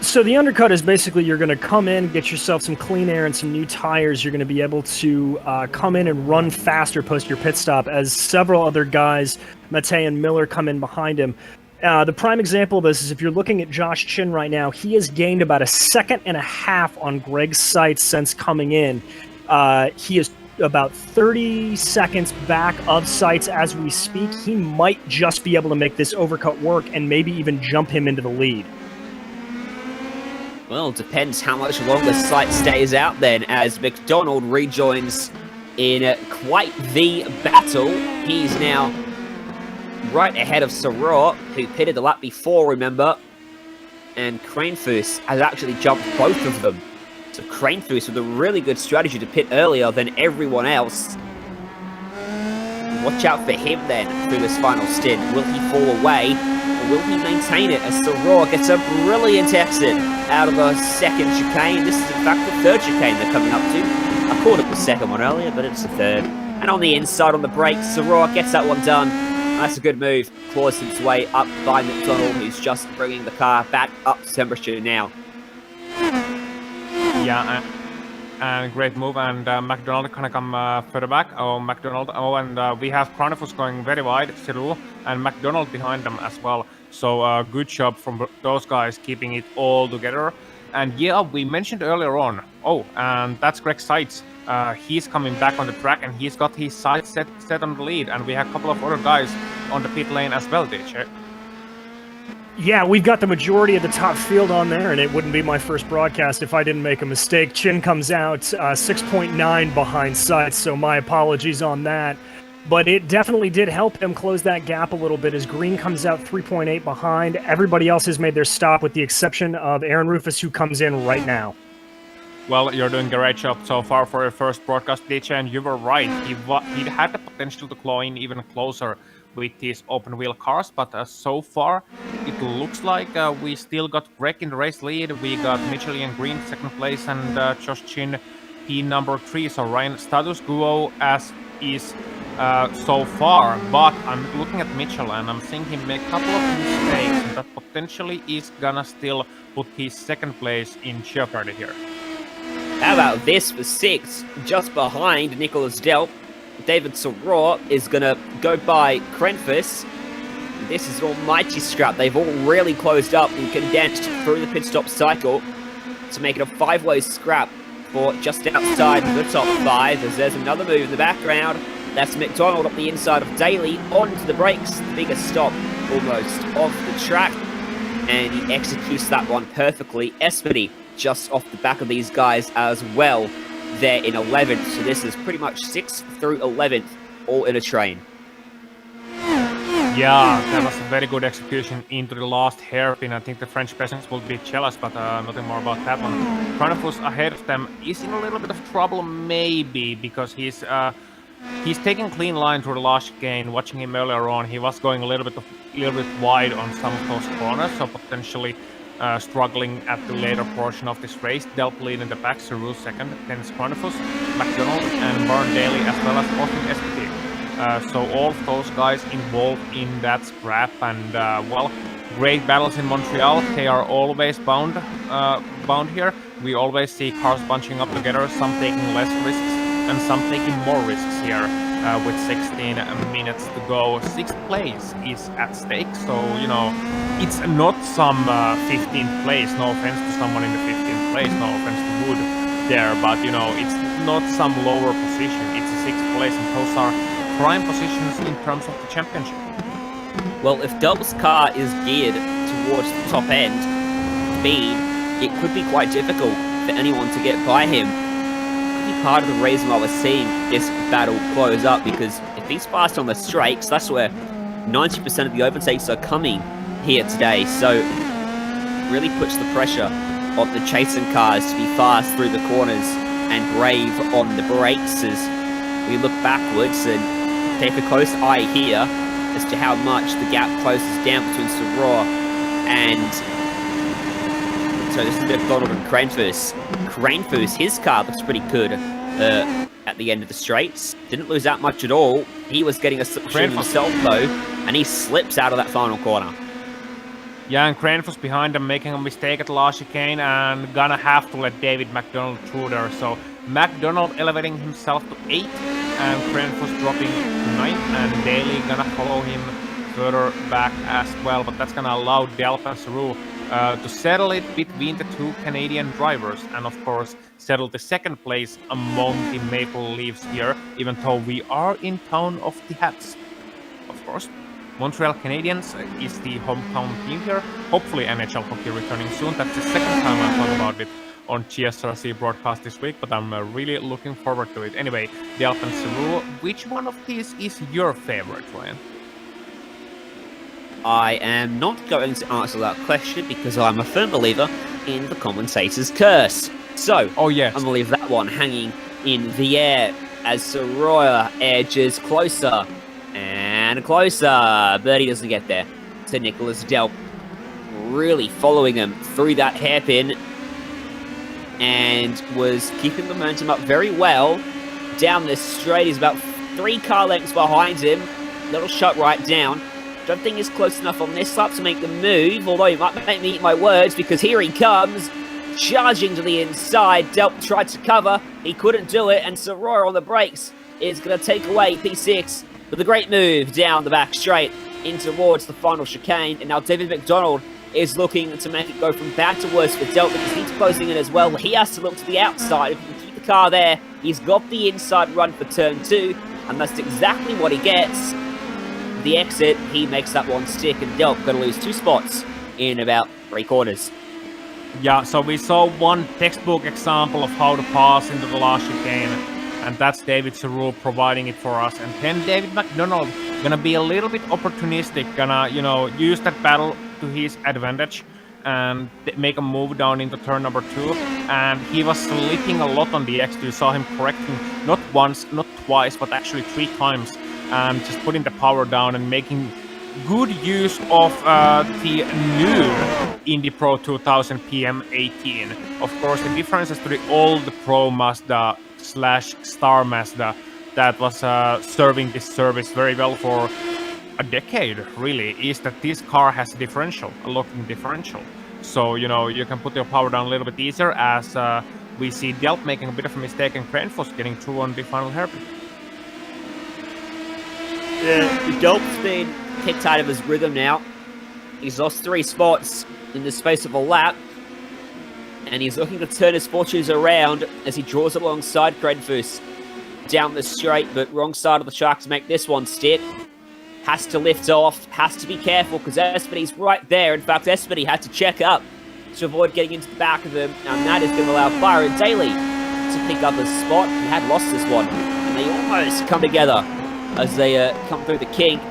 So the undercut is basically you're going to come in, get yourself some clean air and some new tires. You're going to be able to come in and run faster post your pit stop as several other guys, Matei and Miller, come in behind him. The prime example of this is if you're looking at Josh Chin right now, he has gained about 1.5 seconds on Greg Sights since coming in. He is about 30 seconds back of Sights as we speak. He might just be able to make this overcut work and maybe even jump him into the lead. Well, depends how much longer Sights stays out then, as McDonald rejoins in quite the battle. He's now right ahead of Soror, who pitted the lap before, remember. And Cranefoos has actually jumped both of them. So Cranefoos with a really good strategy to pit earlier than everyone else. Watch out for him then through this final stint. Will he fall away, or will he maintain it as Soror gets a brilliant exit out of a second chicane? This is in fact the third chicane they're coming up to. I called it the second one earlier, but it's the third. And on the inside on the brakes, Soror gets that one done. That's a good move. Claws his way up by McDonald, who's just bringing the car back up to temperature now. Yeah, and great move, and McDonald gonna come further back. And we have Cranefoos going very wide, Cyril, and McDonald behind them as well. So good job from those guys keeping it all together. And yeah, we mentioned earlier on, and that's Greg Sights. He's coming back on the track, and he's got his sights set on the lead, and we have a couple of other guys on the pit lane as well, DJ. Yeah, we've got the majority of the top field on there, and it wouldn't be my first broadcast if I didn't make a mistake. Chin comes out 6.9 behind Sights, so my apologies on that. But it definitely did help him close that gap a little bit as Green comes out 3.8 behind. Everybody else has made their stop with the exception of Aaron Rufus, who comes in right now. Well, you're doing a great job so far for your first broadcast, DJ, and you were right. He had the potential to claw in even closer with these open wheel cars, but so far it looks like we still got Greg in the race lead. We got Mitchell and Green second place, and Josh Chin P number 3. So Ryan, status quo as is so far, but I'm looking at Mitchell and I'm seeing him make a couple of mistakes that potentially is gonna still put his second place in jeopardy here. How about this for 6, just behind Nicholas Delp? David Soror is going to go by Cranefoos. This is an almighty scrap. They've all really closed up and condensed through the pit stop cycle to make it a 5-way scrap for just outside the top 5. As there's another move in the background. That's McDonald up the inside of Daly onto the brakes. The biggest stop almost off the track. And he executes that one perfectly. Espedy just off the back of these guys as well. There in 11th, so this is pretty much 6th through 11th, all in a train. Yeah, that was a very good execution into the last hairpin. I think the French peasants will be jealous, but nothing more about that one. Cranefoos ahead of them is in a little bit of trouble, maybe, because he's taking clean line through the last chicane. Watching him earlier on, he was going a little bit wide on some of those corners, so potentially struggling at the later portion of this race. Delp leading the back, Saru second, then Chronifus, McDonald, and Barn Daly, as well as Austin SPT. So all of those guys involved in that scrap, and well, great battles in Montreal. They are always bound here. We always see cars bunching up together, some taking less risks and some taking more risks here. With 16 minutes to go, 6th place is at stake. So it's not some 15th place. No offense to someone in the 15th place. No offense to Wood there, but it's not some lower position. It's a 6th place, and those are prime positions in terms of the championship. Well, if Delp's car is geared towards the top end speed, it could be quite difficult for anyone to get by him. Part of the reason why we're seeing this battle close up, because if he's fast on the straights, that's where 90% of the overtakes are coming here today. So really puts the pressure on the chasing cars to be fast through the corners and brave on the brakes as we look backwards and take a close eye here as to how much the gap closes down between Soror and so this is McDonald and Cranfus. Cranfus, his car looks pretty good at the end of the straights. Didn't lose that much at all. He was getting a slip machine himself though, and he slips out of that final corner. Yeah, and Cranfus behind him making a mistake at the last chicane and gonna have to let David McDonald through there. So McDonald elevating himself to 8th and Cranfus dropping to 9th, and Daly gonna follow him further back as well, but that's gonna allow Delp and Saru to settle it between the two Canadian drivers, and of course settle the 2nd place among the Maple Leafs here, even though we are in town of the Hats. Of course, Montreal Canadiens is the hometown team here. Hopefully NHL hockey returning soon. That's the 2nd time I thought about it on GSRC broadcast this week, but I'm really looking forward to it. Anyway, Delp and Saru, which one of these is your favorite, Ryan? I am not going to answer that question because I'm a firm believer in the commentator's curse. So, oh yes, I'm going to leave that one hanging in the air as Soroya edges closer and closer, but he doesn't get there. So Nicholas Delp really following him through that hairpin and was keeping the momentum up very well. Down this straight, he's about 3 car lengths behind him. Little shut right down. Don't think he's close enough on this lap to make the move, although he might make me eat my words, because here he comes, charging to the inside. Delp tried to cover, he couldn't do it, and Soror on the brakes is going to take away P6 with a great move down the back straight in towards the final chicane. And now David McDonald is looking to make it go from bad to worse for Delp because he's closing in as well. He has to look to the outside. If he can keep the car there, he's got the inside run for turn 2, and that's exactly what he gets. The exit, he makes that one stick, and Delp going to lose 2 spots in about 3 corners. Yeah, so we saw one textbook example of how to pass into the last chicane, and that's David Saru providing it for us. And then David McDonald gonna be a little bit opportunistic, gonna use that battle to his advantage and make a move down into turn number 2. And he was slipping a lot on the X2. You saw him correcting not once, not twice, but actually 3 times. Just putting the power down and making good use of the new Indy Pro 2000 PM18. Of course, the differences to the old Pro Mazda / Star Mazda that was serving this service very well for a decade, really, is that this car has a differential, a locking differential. So, you can put your power down a little bit easier, as we see Delp making a bit of a mistake and Cranfus getting through on the final hairpin. Delp's been kicked out of his rhythm now. He's lost 3 spots in the space of a lap, and he's looking to turn his fortunes around as he draws alongside Cranfus down the straight, but wrong side of the track to make this one stick. Has to lift off, has to be careful because Espedy's right there. In fact, Espedy had to check up to avoid getting into the back of him, and that is going to allow Byron Daly to pick up his spot. He had lost this one, and they almost come together as they come through the kink.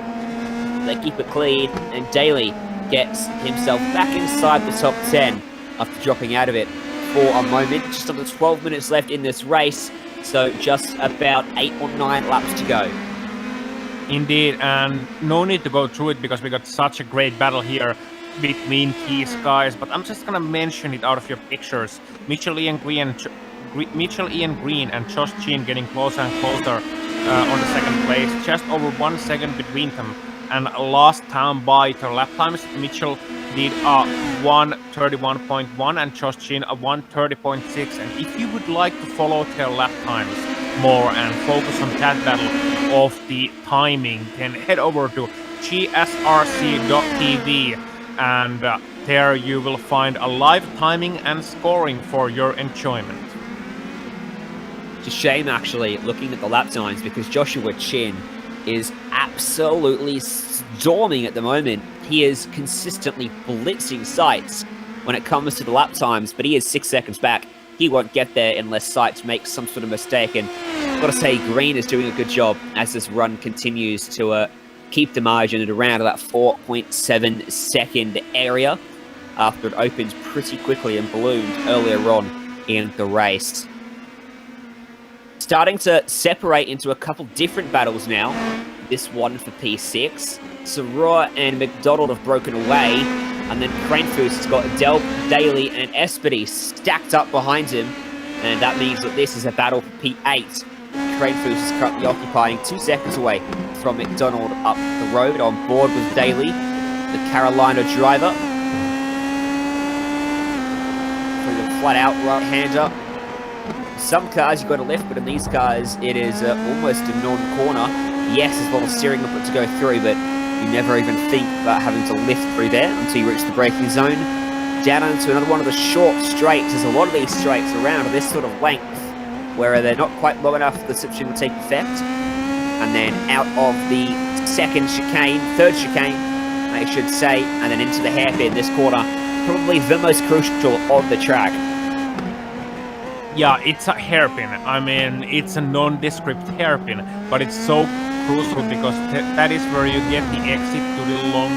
They keep it clean, and Daly gets himself back inside the top 10 after dropping out of it for a moment. Just under 12 minutes left in this race, so just about 8 or 9 laps to go. Indeed, and no need to go through it because we got such a great battle here. between these guys, but I'm just gonna mention it out of your pictures. Mitchell Ian Green and Josh Chin getting closer and closer on the second place, just over 1 second between them. And last time by their lap times, Mitchell did a 1:31.1 and Josh Chin a 1:30.6. And if you would like to follow their lap times more and focus on that battle of the timing, then head over to gsrc.tv, and there you will find a live timing and scoring for your enjoyment. It's a shame, actually, looking at the lap times, because Joshua Chin is absolutely storming at the moment. He is consistently blitzing sights when it comes to the lap times, but he is 6 seconds back. He won't get there unless Sights makes some sort of mistake, and I've got to say, Green is doing a good job as this run continues to keep the margin at around that 4.7 second area after it opens pretty quickly and ballooned earlier on in the race. Starting to separate into a couple different battles now. This one for P6. Saror and McDonald have broken away, and then Cranfus has got Delp, Daly, and Espedy stacked up behind him, and that means that this is a battle for P8. Cranfus is currently occupying 2 seconds away from McDonald up the road. On board with Daly, the Carolina driver. Through the flat-out right-hander. Some cars you've got to lift, but in these cars it is almost a non-corner. Yes, there's a lot of steering input to go through, but you never even think about having to lift through there until you reach the braking zone. Down into another one of the short straights. There's a lot of these straights around this sort of length where they're not quite long enough for the slip to take effect. And then out of the third chicane, I should say, and then into the hairpin, this corner, probably the most crucial on the track. Yeah, it's a hairpin. I mean, it's a nondescript hairpin, but it's so crucial because that is where you get the exit to the long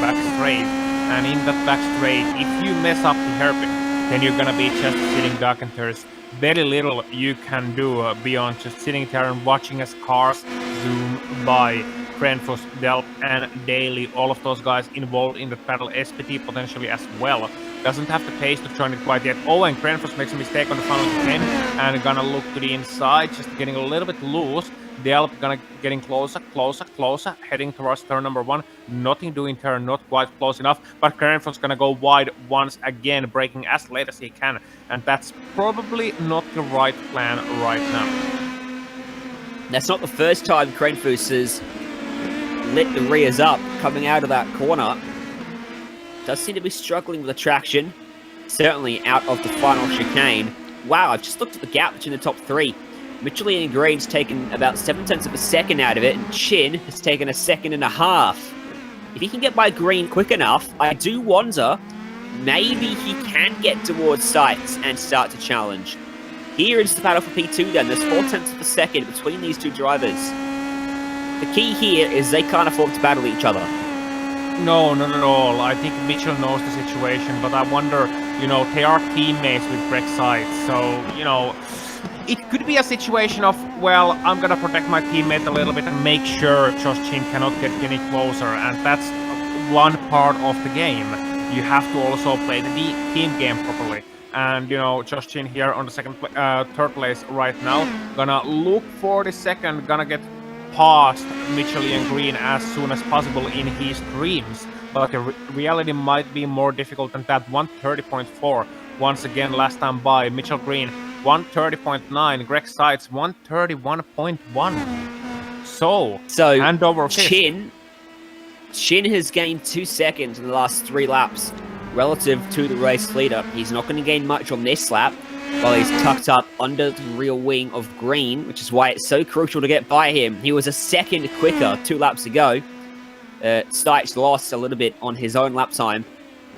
back straight. And in that back straight, if you mess up the hairpin, then you're gonna be just sitting duck, and there's very little you can do beyond just sitting there and watching as cars zoom by. Cranfus, Delp, and Daly, all of those guys involved in the battle. SPT potentially as well. Doesn't have the pace to join it quite yet. Oh, and Cranfus makes a mistake on the final 10 and gonna look to the inside, just getting a little bit loose. Delp gonna getting closer, heading towards turn number 1. Nothing doing turn, not quite close enough, but Cranfus gonna go wide once again, braking as late as he can, and that's probably not the right plan right now. That's not the first time Cranfus has lit the rears up coming out of that corner. Does seem to be struggling with the traction, certainly out of the final chicane. Wow, I've just looked at the gap between the top three. Mitchell and Green's taken about 7/10 of a second out of it, and Chin has taken 1.5 seconds. If he can get by Green quick enough, I do wonder, maybe he can get towards Sights and start to challenge. Here is the battle for P2 then. There's 4/10 of a second between these two drivers. The key here is they can't afford to battle each other. No, not at all. I think Mitchell knows the situation, but I wonder, they are teammates with Greg Sights, so, it could be a situation of, well, I'm gonna protect my teammate a little bit and make sure Josh Chin cannot get any closer, and that's one part of the game. You have to also play the team game properly. And, Josh Chin here on the third place right now, gonna look for the second, gonna get past Mitchell and Green as soon as possible in his dreams, but the reality might be more difficult than that. 1:30.4 once again last time by. Mitchell Green 1:30.9, Greg Sights 1:31.1. So hand over fist. Chin has gained 2 seconds in the last 3 laps relative to the race leader. He's not going to gain much on this lap while he's tucked up under the rear wing of Green, which is why it's so crucial to get by him. He was a second quicker 2 laps ago. Sights lost a little bit on his own lap time.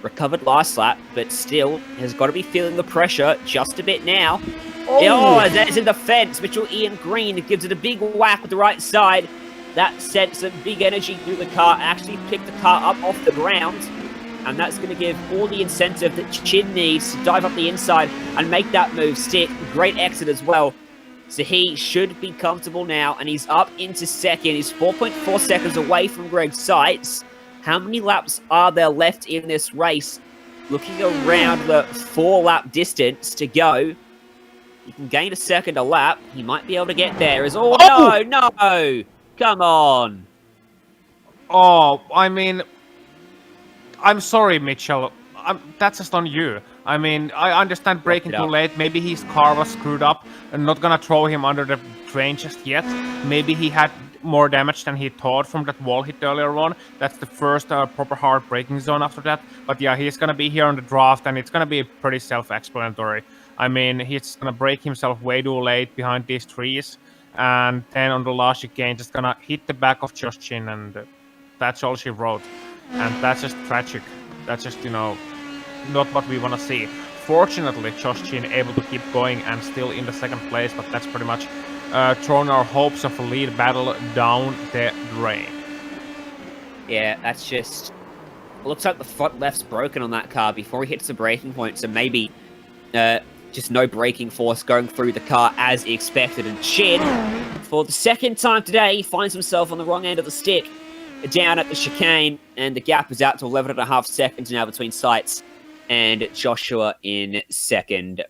Recovered last lap, but still has got to be feeling the pressure just a bit now. Oh, that's in the fence. Mitchell Ian Green gives it a big whack with the right side. That sent some big energy through the car, actually picked the car up off the ground. And that's going to give all the incentive that Chin needs to dive up the inside and make that move stick. Great exit as well. So he should be comfortable now, and he's up into second. He's 4.4 seconds away from Greg Sights. How many laps are there left in this race? Looking around the 4-lap distance to go. He can gain a second a lap. He might be able to get there. No! Come on! Oh, I mean, I'm sorry, Mitchell. That's just on you. I mean, I understand braking too late. Maybe his car was screwed up. I'm not gonna throw him under the train just yet. Maybe he had more damage than he thought from that wall hit earlier on. That's the first proper hard braking zone after that. But yeah, he's gonna be here on the draft, and it's gonna be pretty self-explanatory. I mean, he's gonna brake himself way too late behind these trees, and then on the last chicane, just gonna hit the back of Josh Chin, and that's all she wrote. And that's just tragic. That's just, not what we want to see. Fortunately, Josh Chin able to keep going and still in the second place, but that's pretty much thrown our hopes of a lead battle down the drain. Yeah, that's just... Looks like the front left's broken on that car before he hits the braking point, so maybe just no braking force going through the car as expected. And Chin, for the second time today, finds himself on the wrong end of the stick, down at the chicane, and the gap is out to 11.5 seconds now between sights. And Joshua in second.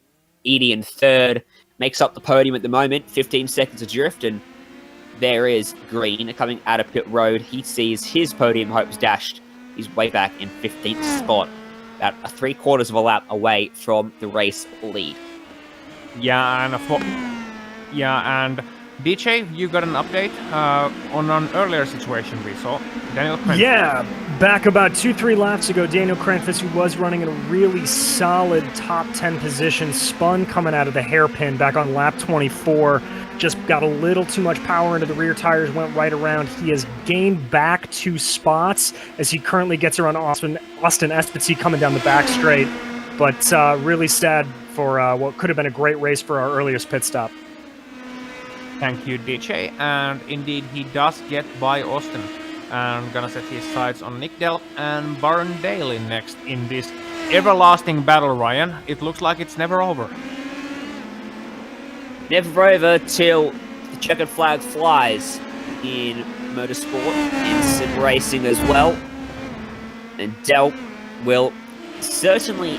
Edie in third. Makes up the podium at the moment. 15 seconds adrift, and there is Green coming out of pit road. He sees his podium hopes dashed. He's way back in 15th spot. About a 3/4 of a lap away from the race lead. Yeah, and DJ, you got an update on an earlier situation we saw. Daniel Cranfis. Yeah, back about 2-3 laps ago, Daniel Cranfis, who was running in a really solid top 10 position, spun coming out of the hairpin back on lap 24. Just got a little too much power into the rear tires, went right around. He has gained back 2 spots as he currently gets around Austin Espetsy coming down the back straight. But really sad for what could have been a great race for our earliest pit stop. Thank you, DJ. And indeed, he does get by Austin. And gonna set his sights on Nick Delp and Baron Daly next in this everlasting battle, Ryan. It looks like it's never over. Never over till the checkered flag flies in motorsport and sim racing as well. And Delp will certainly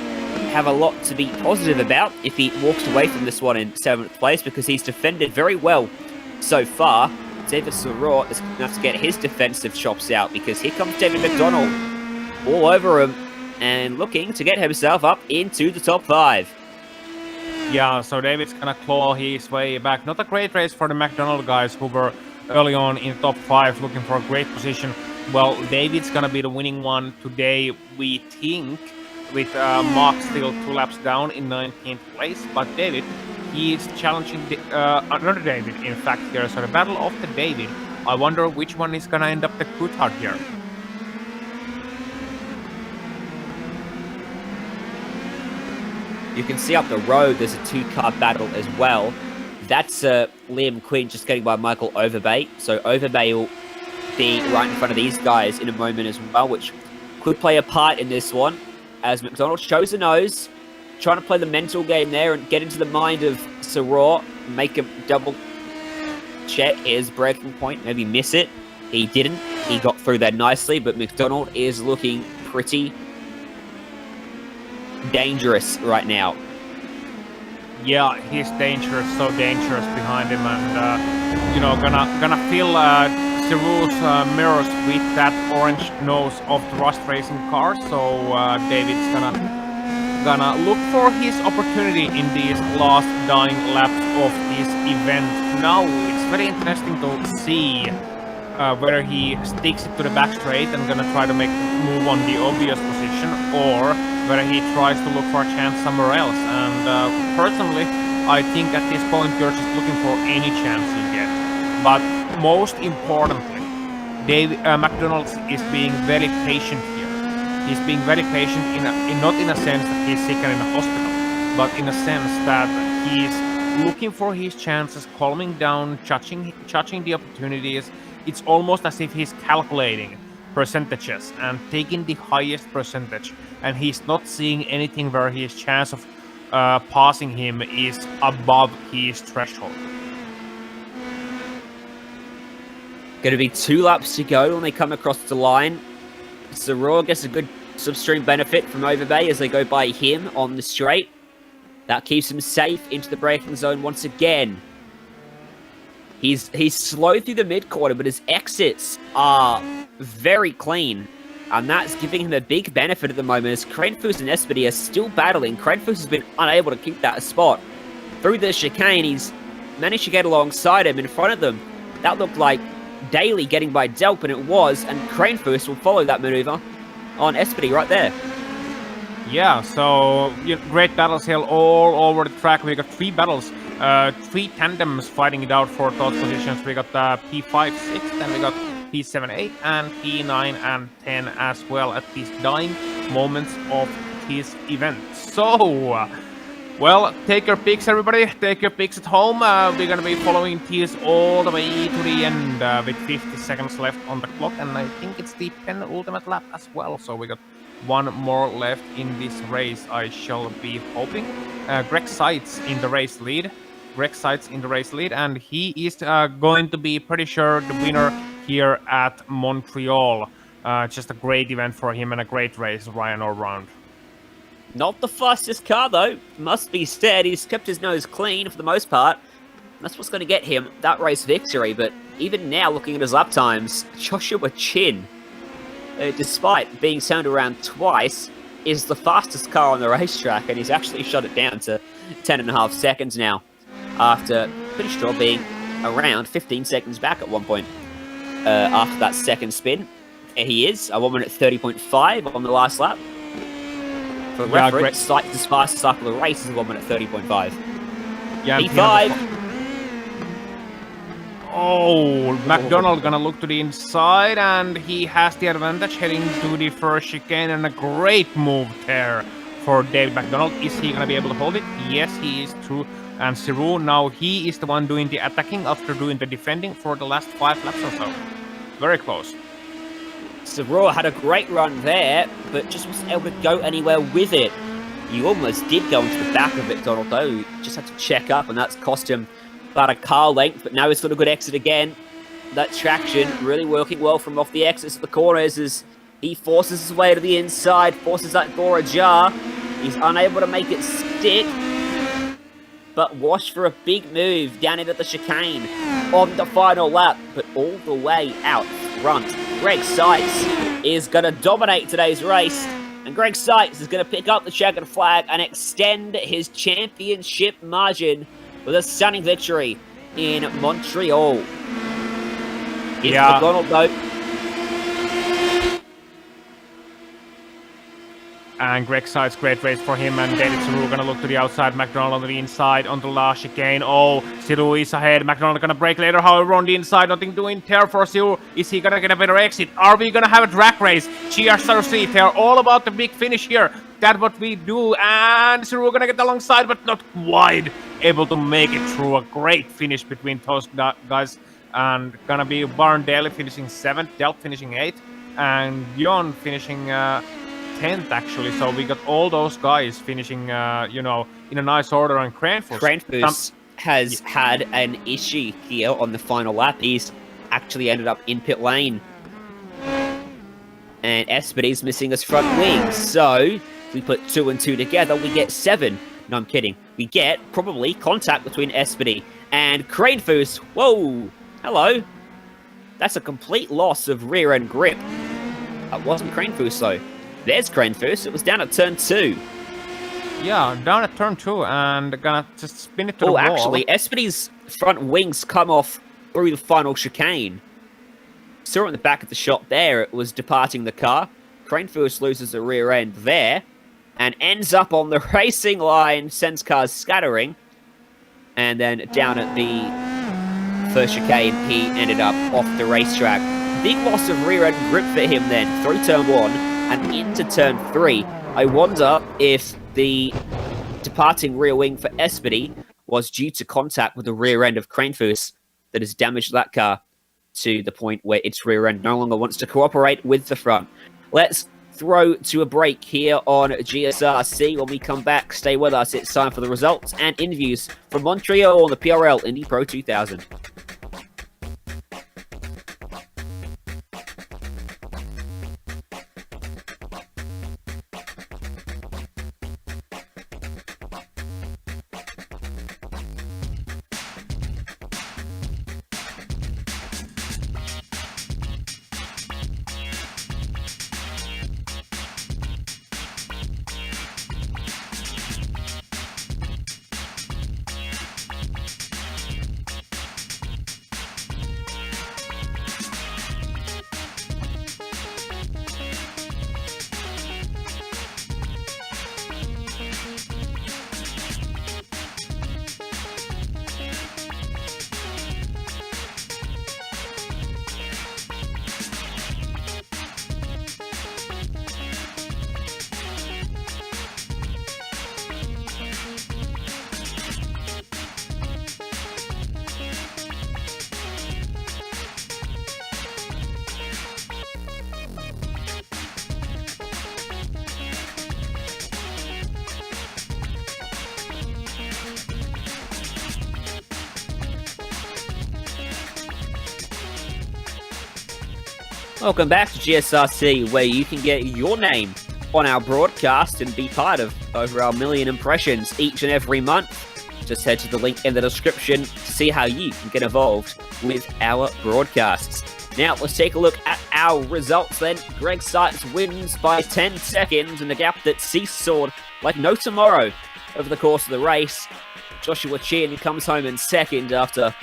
have a lot to be positive about if he walks away from this one in 7th place, because he's defended very well so far. David Soror is going to have to get his defensive chops out, because here comes David McDonald all over him and looking to get himself up into the top 5. Yeah, so David's gonna claw his way back. Not a great race for the McDonald guys who were early on in top 5 looking for a great position. Well, David's gonna be the winning one today, we think, with Mark still 2 laps down in 19th place. But David, he is challenging another David, in fact, here. So the battle of the David. I wonder which one is gonna end up the Coulthard here. You can see up the road there's a 2-car battle as well. That's Liam Quinn just getting by Michael Overbay. So Overbay will be right in front of these guys in a moment as well, which could play a part in this one, as McDonald shows the nose, trying to play the mental game there and get into the mind of Soror, make him double check his braking point, maybe miss it. He didn't. He got through that nicely, but McDonald is looking pretty dangerous right now. Yeah, he's dangerous, so dangerous behind him, and gonna fill Giroux's mirrors with that orange nose of the Rust Racing car. So David's gonna look for his opportunity in these last dying laps of this event. Now it's very interesting to see whether he sticks it to the back straight and gonna try to make a move on the obvious position, or whether he tries to look for a chance somewhere else. And personally, I think at this point you're just looking for any chance you get. But most importantly, McDonald is being very patient here. He's being very patient not in a sense that he's sick and in a hospital, but in a sense that he's looking for his chances, calming down, judging the opportunities. It's almost as if he's calculating percentages and taking the highest percentage, and he's not seeing anything where his chance of passing him is above his threshold. Going to be 2 laps to go when they come across the line. Soror gets a good substream benefit from Overbay as they go by him on the straight. That keeps him safe into the braking zone once again. He's slow through the mid-quarter, but his exits are very clean. And that's giving him a big benefit at the moment as Krenfus and Espedy are still battling. Krenfus has been unable to keep that spot. Through the chicane, he's managed to get alongside him in front of them. That looked like Daly getting by Delp, and it was, and Krenfus will follow that maneuver on Espedy right there. Yeah, so great battles here all over the track. We got 3 battles, 3 tandems fighting it out for those positions. We got P5, 6, then we got P7, 8, and P9 and 10 as well at these dying moments of this event. So, well, take your picks, everybody. Take your picks at home. We're going to be following these all the way to the end with 50 seconds left on the clock. And I think it's the penultimate lap as well. So we got 1 more left in this race, I shall be hoping. Greg Seitz in the race lead. And he is going to be pretty sure the winner here at Montreal. Just a great event for him and a great race, Ryan, all round. Not the fastest car, though. Must be said, he's kept his nose clean for the most part. That's what's going to get him that race victory. But even now, looking at his lap times, Joshua Chin, despite being turned around twice, is the fastest car on the racetrack, and he's actually shut it down to 10.5 seconds now, after pretty sure being around 15 seconds back at one point after that second spin. There he is, a 1 minute 30.5 on the last lap. For reference, Seitz' fastest lap of the race is 1 minute 30.5. Yeah, P5. Oh, McDonald gonna look to the inside, and he has the advantage heading to the first chicane, and a great move there for David McDonald. Is he gonna be able to hold it? Yes, he is, true. And Siru, now he is the one doing the attacking after doing the defending for the last 5 laps or so. Very close. Siru had a great run there, but just wasn't able to go anywhere with it. You almost did go into the back of McDonald, though. You just had to check up, and that's cost him about a car length, but now he's got a good exit again. That traction really working well from off the exits of the corners as he forces his way to the inside, forces that door ajar. He's unable to make it stick, but Wash for a big move down into the chicane on the final lap, but all the way out front. Greg Seitz is going to dominate today's race, and Greg Seitz is going to pick up the checkered flag and extend his championship margin with a stunning victory in Montreal. It's McDonald, though. And Greg Seitz, great race for him, and David Siru gonna look to the outside, McDonald on the inside on the last chicane. Oh, Siru is ahead, McDonald gonna break later, however on the inside, nothing doing there for Siru. Is he gonna get a better exit? Are we gonna have a drag race? GRC, they're all about the big finish here. That's what we do, and Siru gonna get alongside, but not wide. Able to make it through. A great finish between those guys, and gonna be Barn Daly finishing 7th, Delp finishing 8th, and Jon finishing 10th actually. So we got all those guys finishing, in a nice order. And Krenfus has had an issue here on the final lap. He's actually ended up in pit lane, and Espedy's missing his front wing. So if we put 2 and 2 together, we get 7. No, I'm kidding. We get probably contact between Espedy and Krenfus. Whoa, hello. That's a complete loss of rear end grip. That wasn't Krenfus though. There's Krenfus. It was down at turn 2. Yeah, down at turn 2, and gonna just spin it to the wall. Oh, actually, Espedy's front wings come off through the final chicane. Saw it in the back of the shot there. It was departing the car. Krenfus loses the rear end there and ends up on the racing line, sends cars scattering. And then down at the first chicane, he ended up off the racetrack. Big loss of rear end grip for him then, through turn 1 and into turn 3. I wonder if the departing rear wing for Espedy was due to contact with the rear end of Krenfus that has damaged that car to the point where its rear end no longer wants to cooperate with the front. Let's throw to a break here on GSRC. When we come back, stay with us. It's time for the results and interviews from Montreal on the PRL Indy Pro 2000. Welcome back to GSRC, where you can get your name on our broadcast and be part of over 1 million impressions each and every month. Just head to the link in the description to see how you can get involved with our broadcasts. Now, let's take a look at our results then. Greg Seitz wins by 10 seconds in a gap that seesawed like no tomorrow over the course of the race. Joshua Chin comes home in second after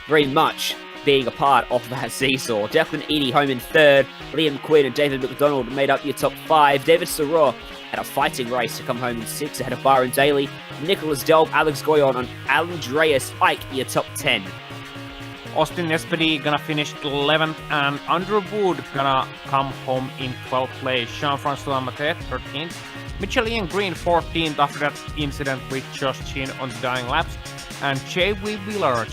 very much being a part of that seesaw. Declan Eady home in third. Liam Quinn and David McDonald made up your top 5. David Sirot had a fighting race to come home in 6 ahead of Byron Daly. Nicholas Delp, Alex Goyon and Andreas Ike your top 10. Austin Espedy gonna finish 11th, and Andrew Wood gonna come home in 12th place. Jean-Francois Matet 13th. Mitchell Ian Green 14th after that incident with Josh Chin on the dying laps. And J.W. Miller,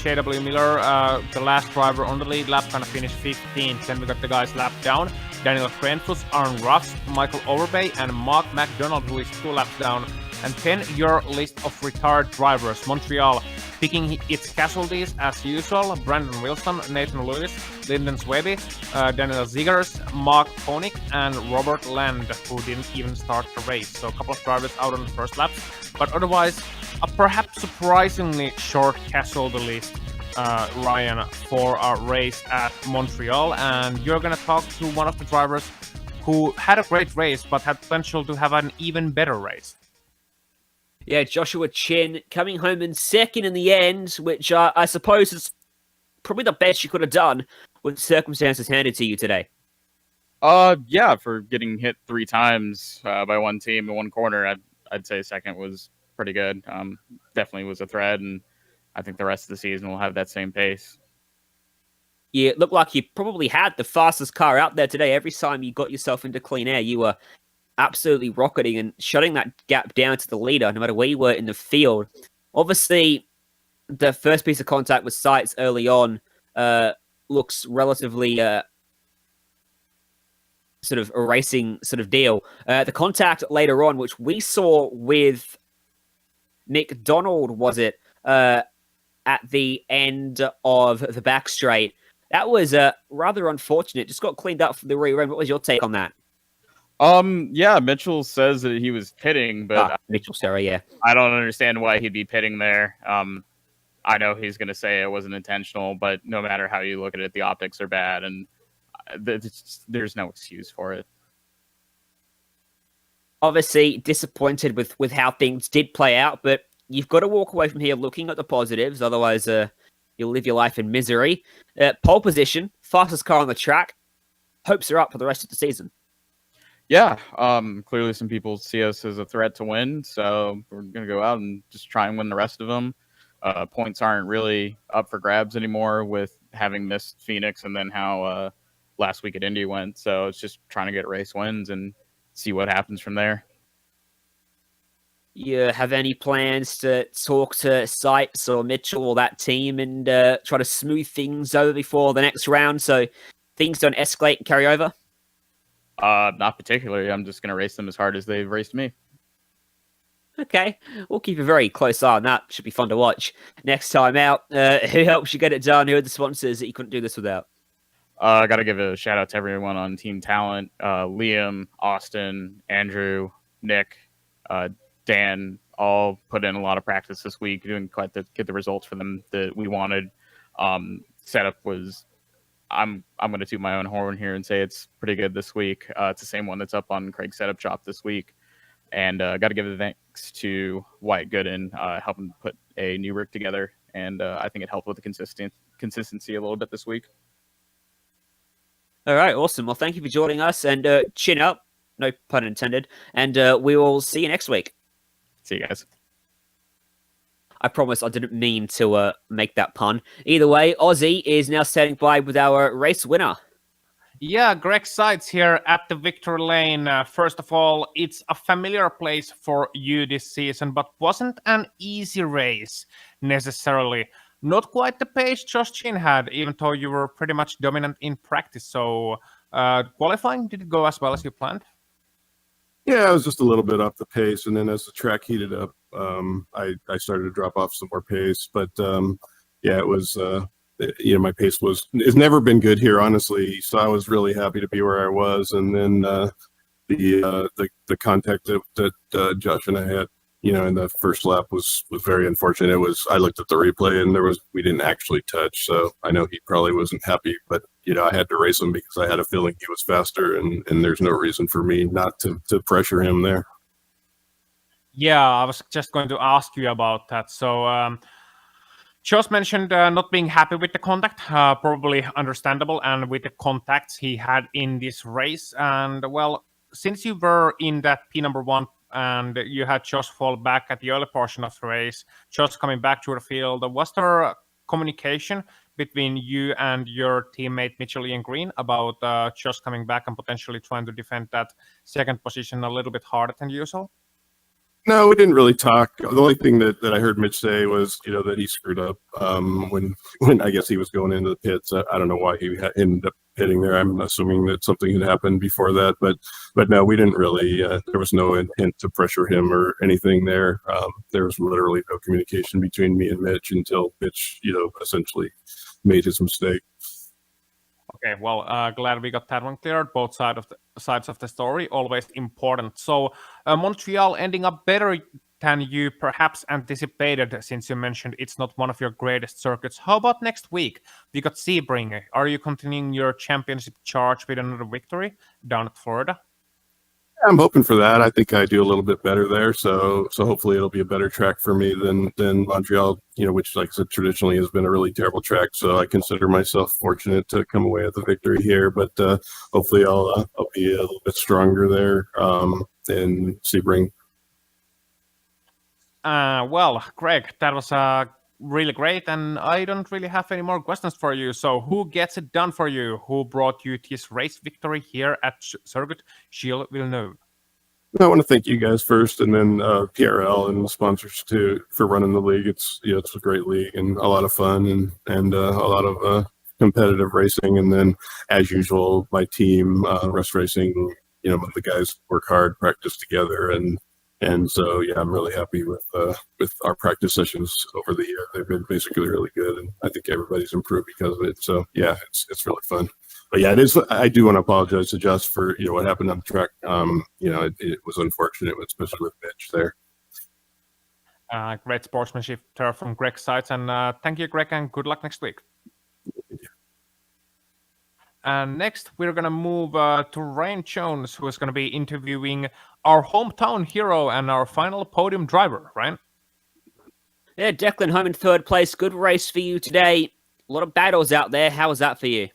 the last driver on the lead lap, gonna finish 15th. Then we got the guys lap down. Daniel Krenfus, Aaron Ruffs, Michael Overbay, and Mark McDonald, who is 2 laps down. And 10 your list of retired drivers. Montreal picking its casualties as usual. Brandon Wilson, Nathan Lewis, Lyndon Sweby, Daniel Ziggers, Mark Koenig, and Robert Land, who didn't even start the race. So a couple of drivers out on the first lap. But otherwise, a perhaps surprisingly short casualty list, Ryan, for our race at Montreal. And you're going to talk to one of the drivers who had a great race, but had potential to have an even better race. Yeah, Joshua Chin coming home in second in the end, which I suppose is probably the best you could have done with circumstances handed to you today. Yeah, for getting hit 3 times by one team in one corner, I'd say second was pretty good. Definitely was a threat, and I think the rest of the season will have that same pace. Yeah, it looked like you probably had the fastest car out there today. Every time you got yourself into clean air, you were absolutely rocketing and shutting that gap down to the leader, no matter where you were in the field. Obviously, the first piece of contact with Seitz early on looks relatively sort of a racing sort of deal. The contact later on, which we saw with McDonald, was it, at the end of the back straight, that was rather unfortunate. Just got cleaned up from the rear end. What was your take on that? Yeah, Mitchell says that he was pitting, but Mitchell, sorry, yeah. I don't understand why he'd be pitting there. I know he's going to say it wasn't intentional, but no matter how you look at it, the optics are bad, and there's no excuse for it. Obviously, disappointed with how things did play out, but you've got to walk away from here looking at the positives, otherwise you'll live your life in misery. Pole position, fastest car on the track. Hopes are up for the rest of the season. Yeah, clearly some people see us as a threat to win, so we're going to go out and just try and win the rest of them. Points aren't really up for grabs anymore with having missed Phoenix and then how last week at Indy went. So it's just trying to get race wins and see what happens from there. You have any plans to talk to Seitz or Mitchell or that team and try to smooth things over before the next round so things don't escalate and carry over? Not particularly. I'm just going to race them as hard as they've raced me. Okay, we'll keep a very close eye on that. Should be fun to watch. Next time out, who helps you get it done? Who are the sponsors that you couldn't do this without? I got to give a shout out to everyone on Team Talent. Liam, Austin, Andrew, Nick, Dan, all put in a lot of practice this week, doing quite get the results for them that we wanted. Setup was, I'm going to toot my own horn here and say it's pretty good this week. It's the same one that's up on Craig's setup shop this week. And got to give the thanks to Wyatt Gooden, helping put a new rig together. And I think it helped with the consistency a little bit this week. All right, awesome. Well, thank you for joining us. And chin up, no pun intended. And we will see you next week. See you guys. I promise I didn't mean to make that pun. Either way, Aussie is now standing by with our race winner. Yeah, Greg Seitz here at the Victory Lane. First of all, it's a familiar place for you this season, but wasn't an easy race necessarily. Not quite the pace Josh Chin had, even though you were pretty much dominant in practice. So qualifying, did it go as well as you planned? Yeah, it was just a little bit off the pace, and then as the track heated up, I started to drop off some more pace. But yeah, it was my pace has never been good here, honestly. So I was really happy to be where I was. And then the contact that Josh and I had, in the first lap was very unfortunate. I looked at the replay and we didn't actually touch. So I know he probably wasn't happy, but I had to race him because I had a feeling he was faster, and there's no reason for me not to pressure him there. Yeah, I was just going to ask you about that. So Josh mentioned not being happy with the contact, probably understandable, and with the contacts he had in this race. And well, since you were in that P1 and you had Josh fall back at the early portion of the race, Josh coming back to the field, was there communication between you and your teammate Mitchell Green about Josh coming back and potentially trying to defend that second position a little bit harder than usual? No, we didn't really talk. The only thing that I heard Mitch say was, that he screwed up when I guess he was going into the pits. I don't know why he ended up pitting there. I'm assuming that something had happened before that, but no, we didn't really. There was no intent to pressure him or anything there. There was literally no communication between me and Mitch until Mitch, essentially made his mistake. Okay, well, glad we got that one cleared. Both sides of the story, always important. So Montreal ending up better than you perhaps anticipated, since you mentioned it's not one of your greatest circuits. How about next week? We got Sebring. Are you continuing your championship charge with another victory down at Florida? I'm hoping for that. I think I do a little bit better there, so hopefully it'll be a better track for me than Montreal, which, like I said, traditionally has been a really terrible track. So I consider myself fortunate to come away with the victory here. But hopefully I'll be a little bit stronger there in Sebring. Well, Greg, that was really great, and I don't really have any more questions for you. So who gets it done for you? Who brought you this race victory here at Circuit Gilles Villeneuve? I want to thank you guys first, and then PRL and the sponsors too for running the league. It's a great league and a lot of fun and a lot of competitive racing. And then, as usual, my team, Rust Racing, the guys work hard, practice together, and so yeah, I'm really happy with our practice sessions over the year. They've been basically really good, and I think everybody's improved because of it. So yeah, it's really fun. But yeah, it is. I do want to apologize to Josh for what happened on the track. It was unfortunate, especially with Mitch there. Great sportsmanship there from Greg's side, and thank you, Greg, and good luck next week. And next, we're going to move to Ryan Jones, who is going to be interviewing our hometown hero and our final podium driver, Ryan. Yeah, Declan home in third place. Good race for you today. A lot of battles out there. How was that for you?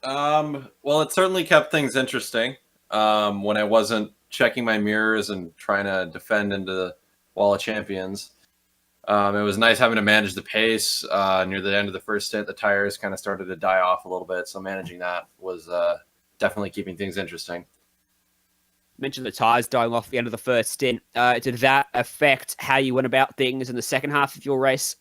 Well, it certainly kept things interesting when I wasn't checking my mirrors and trying to defend into the Wall of Champions. It was nice having to manage the pace. Near the end of the first stint, the tires kind of started to die off a little bit, so managing that was definitely keeping things interesting. You mentioned the tires dying off at the end of the first stint. Did that affect how you went about things in the second half of your race?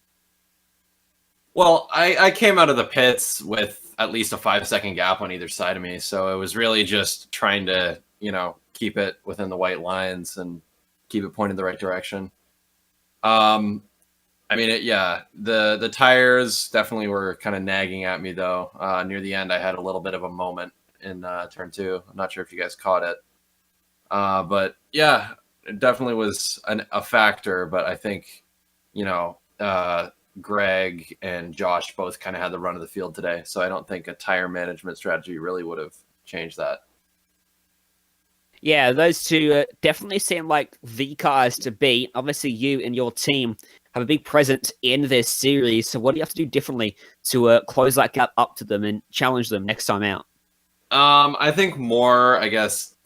Well, I came out of the pits with at least a 5-second gap on either side of me, so it was really just trying to, keep it within the white lines and keep it pointed the right direction. The tires definitely were kind of nagging at me, though. Near the end, I had a little bit of a moment in turn 2. I'm not sure if you guys caught it. But yeah, it definitely was a factor. But I think, Greg and Josh both kind of had the run of the field today. So I don't think a tire management strategy really would have changed that. Yeah, those two definitely seem like the cars to beat. Obviously, you and your team have a big presence in this series. So what do you have to do differently to close that gap up to them and challenge them next time out? I think more,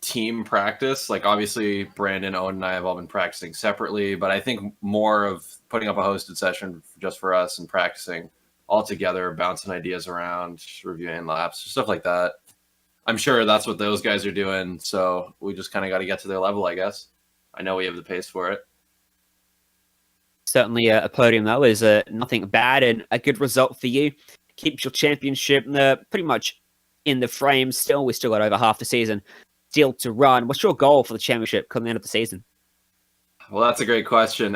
team practice. Like, obviously, Brandon, Owen, and I have all been practicing separately, but I think more of putting up a hosted session just for us and practicing all together, bouncing ideas around, reviewing laps, stuff like that. I'm sure that's what those guys are doing, so we just kind of got to get to their level, I guess. I know we have the pace for it. Certainly a podium, though, is nothing bad and a good result for you. Keeps your championship pretty much in the frame still. We still got over half the season still to run. What's your goal for the championship coming the end of the season? Well, that's a great question.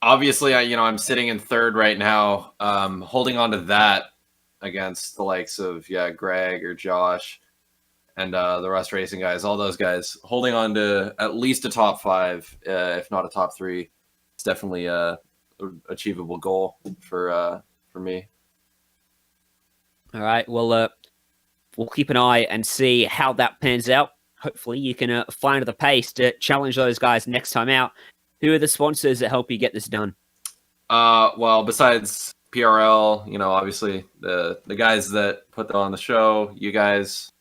obviously, I'm sitting in third right now, holding on to that against the likes of Greg or Josh and the Rust Racing guys, all those guys, holding on to at least a top 5, if not a top 3. It's definitely a achievable goal for me. All right. Well, we'll keep an eye and see how that pans out. Hopefully, you can find the pace to challenge those guys next time out. Who are the sponsors that help you get this done? Well, besides PRL, obviously the guys that put that on the show, you guys,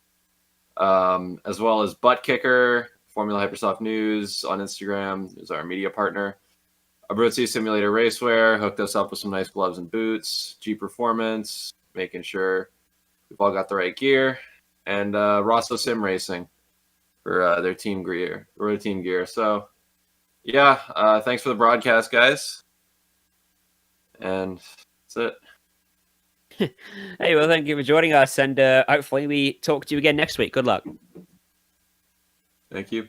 as well as ButtKicker, Formula Hypersoft News on Instagram is our media partner. Abruzzi Simulator Racewear hooked us up with some nice gloves and boots. G Performance, making sure we've all got the right gear. And Rosso SimRacing for their team gear. So, thanks for the broadcast, guys. And that's it. Hey, well, thank you for joining us, and hopefully we talk to you again next week. Good luck. Thank you.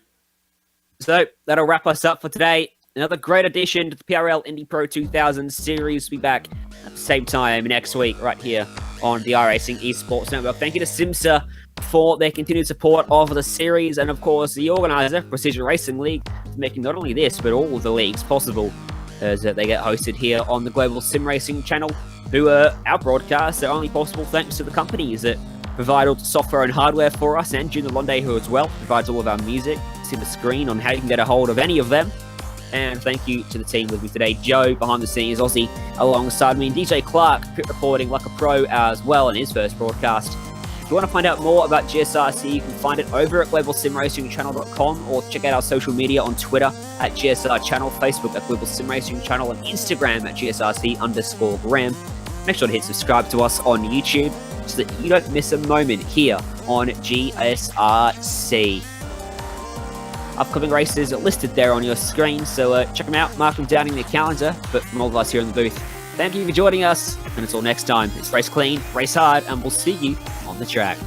So that'll wrap us up for today. Another great addition to the PRL Indy Pro 2000 series. We'll be back at the same time next week, right here on the iRacing Esports Network. Thank you to SIMMSA for their continued support of the series, and of course the organizer, Precision Racing League, for making not only this but all of the leagues possible, as they get hosted here on the Global Sim Racing channel. Who our broadcasts are only possible thanks to the companies that provide all the software and hardware for us, and June Londe, who as well provides all of our music. See the screen on how you can get a hold of any of them. And thank you to the team with me today. Joe, behind the scenes, Aussie, alongside me, and DJ Clark, pit reporting like a pro as well in his first broadcast. If you want to find out more about GSRC, you can find it over at globalsimracingchannel.com, or check out our social media on Twitter at GSR Channel, Facebook at Global Sim Racing Channel, and Instagram at GSRC_Ram. Make sure to hit subscribe to us on YouTube so that you don't miss a moment here on GSRC. Upcoming races are listed there on your screen, so check them out, mark them down in your calendar. But from all of us here in the booth, thank you for joining us, and until next time, it's race clean, race hard, and we'll see you on the track.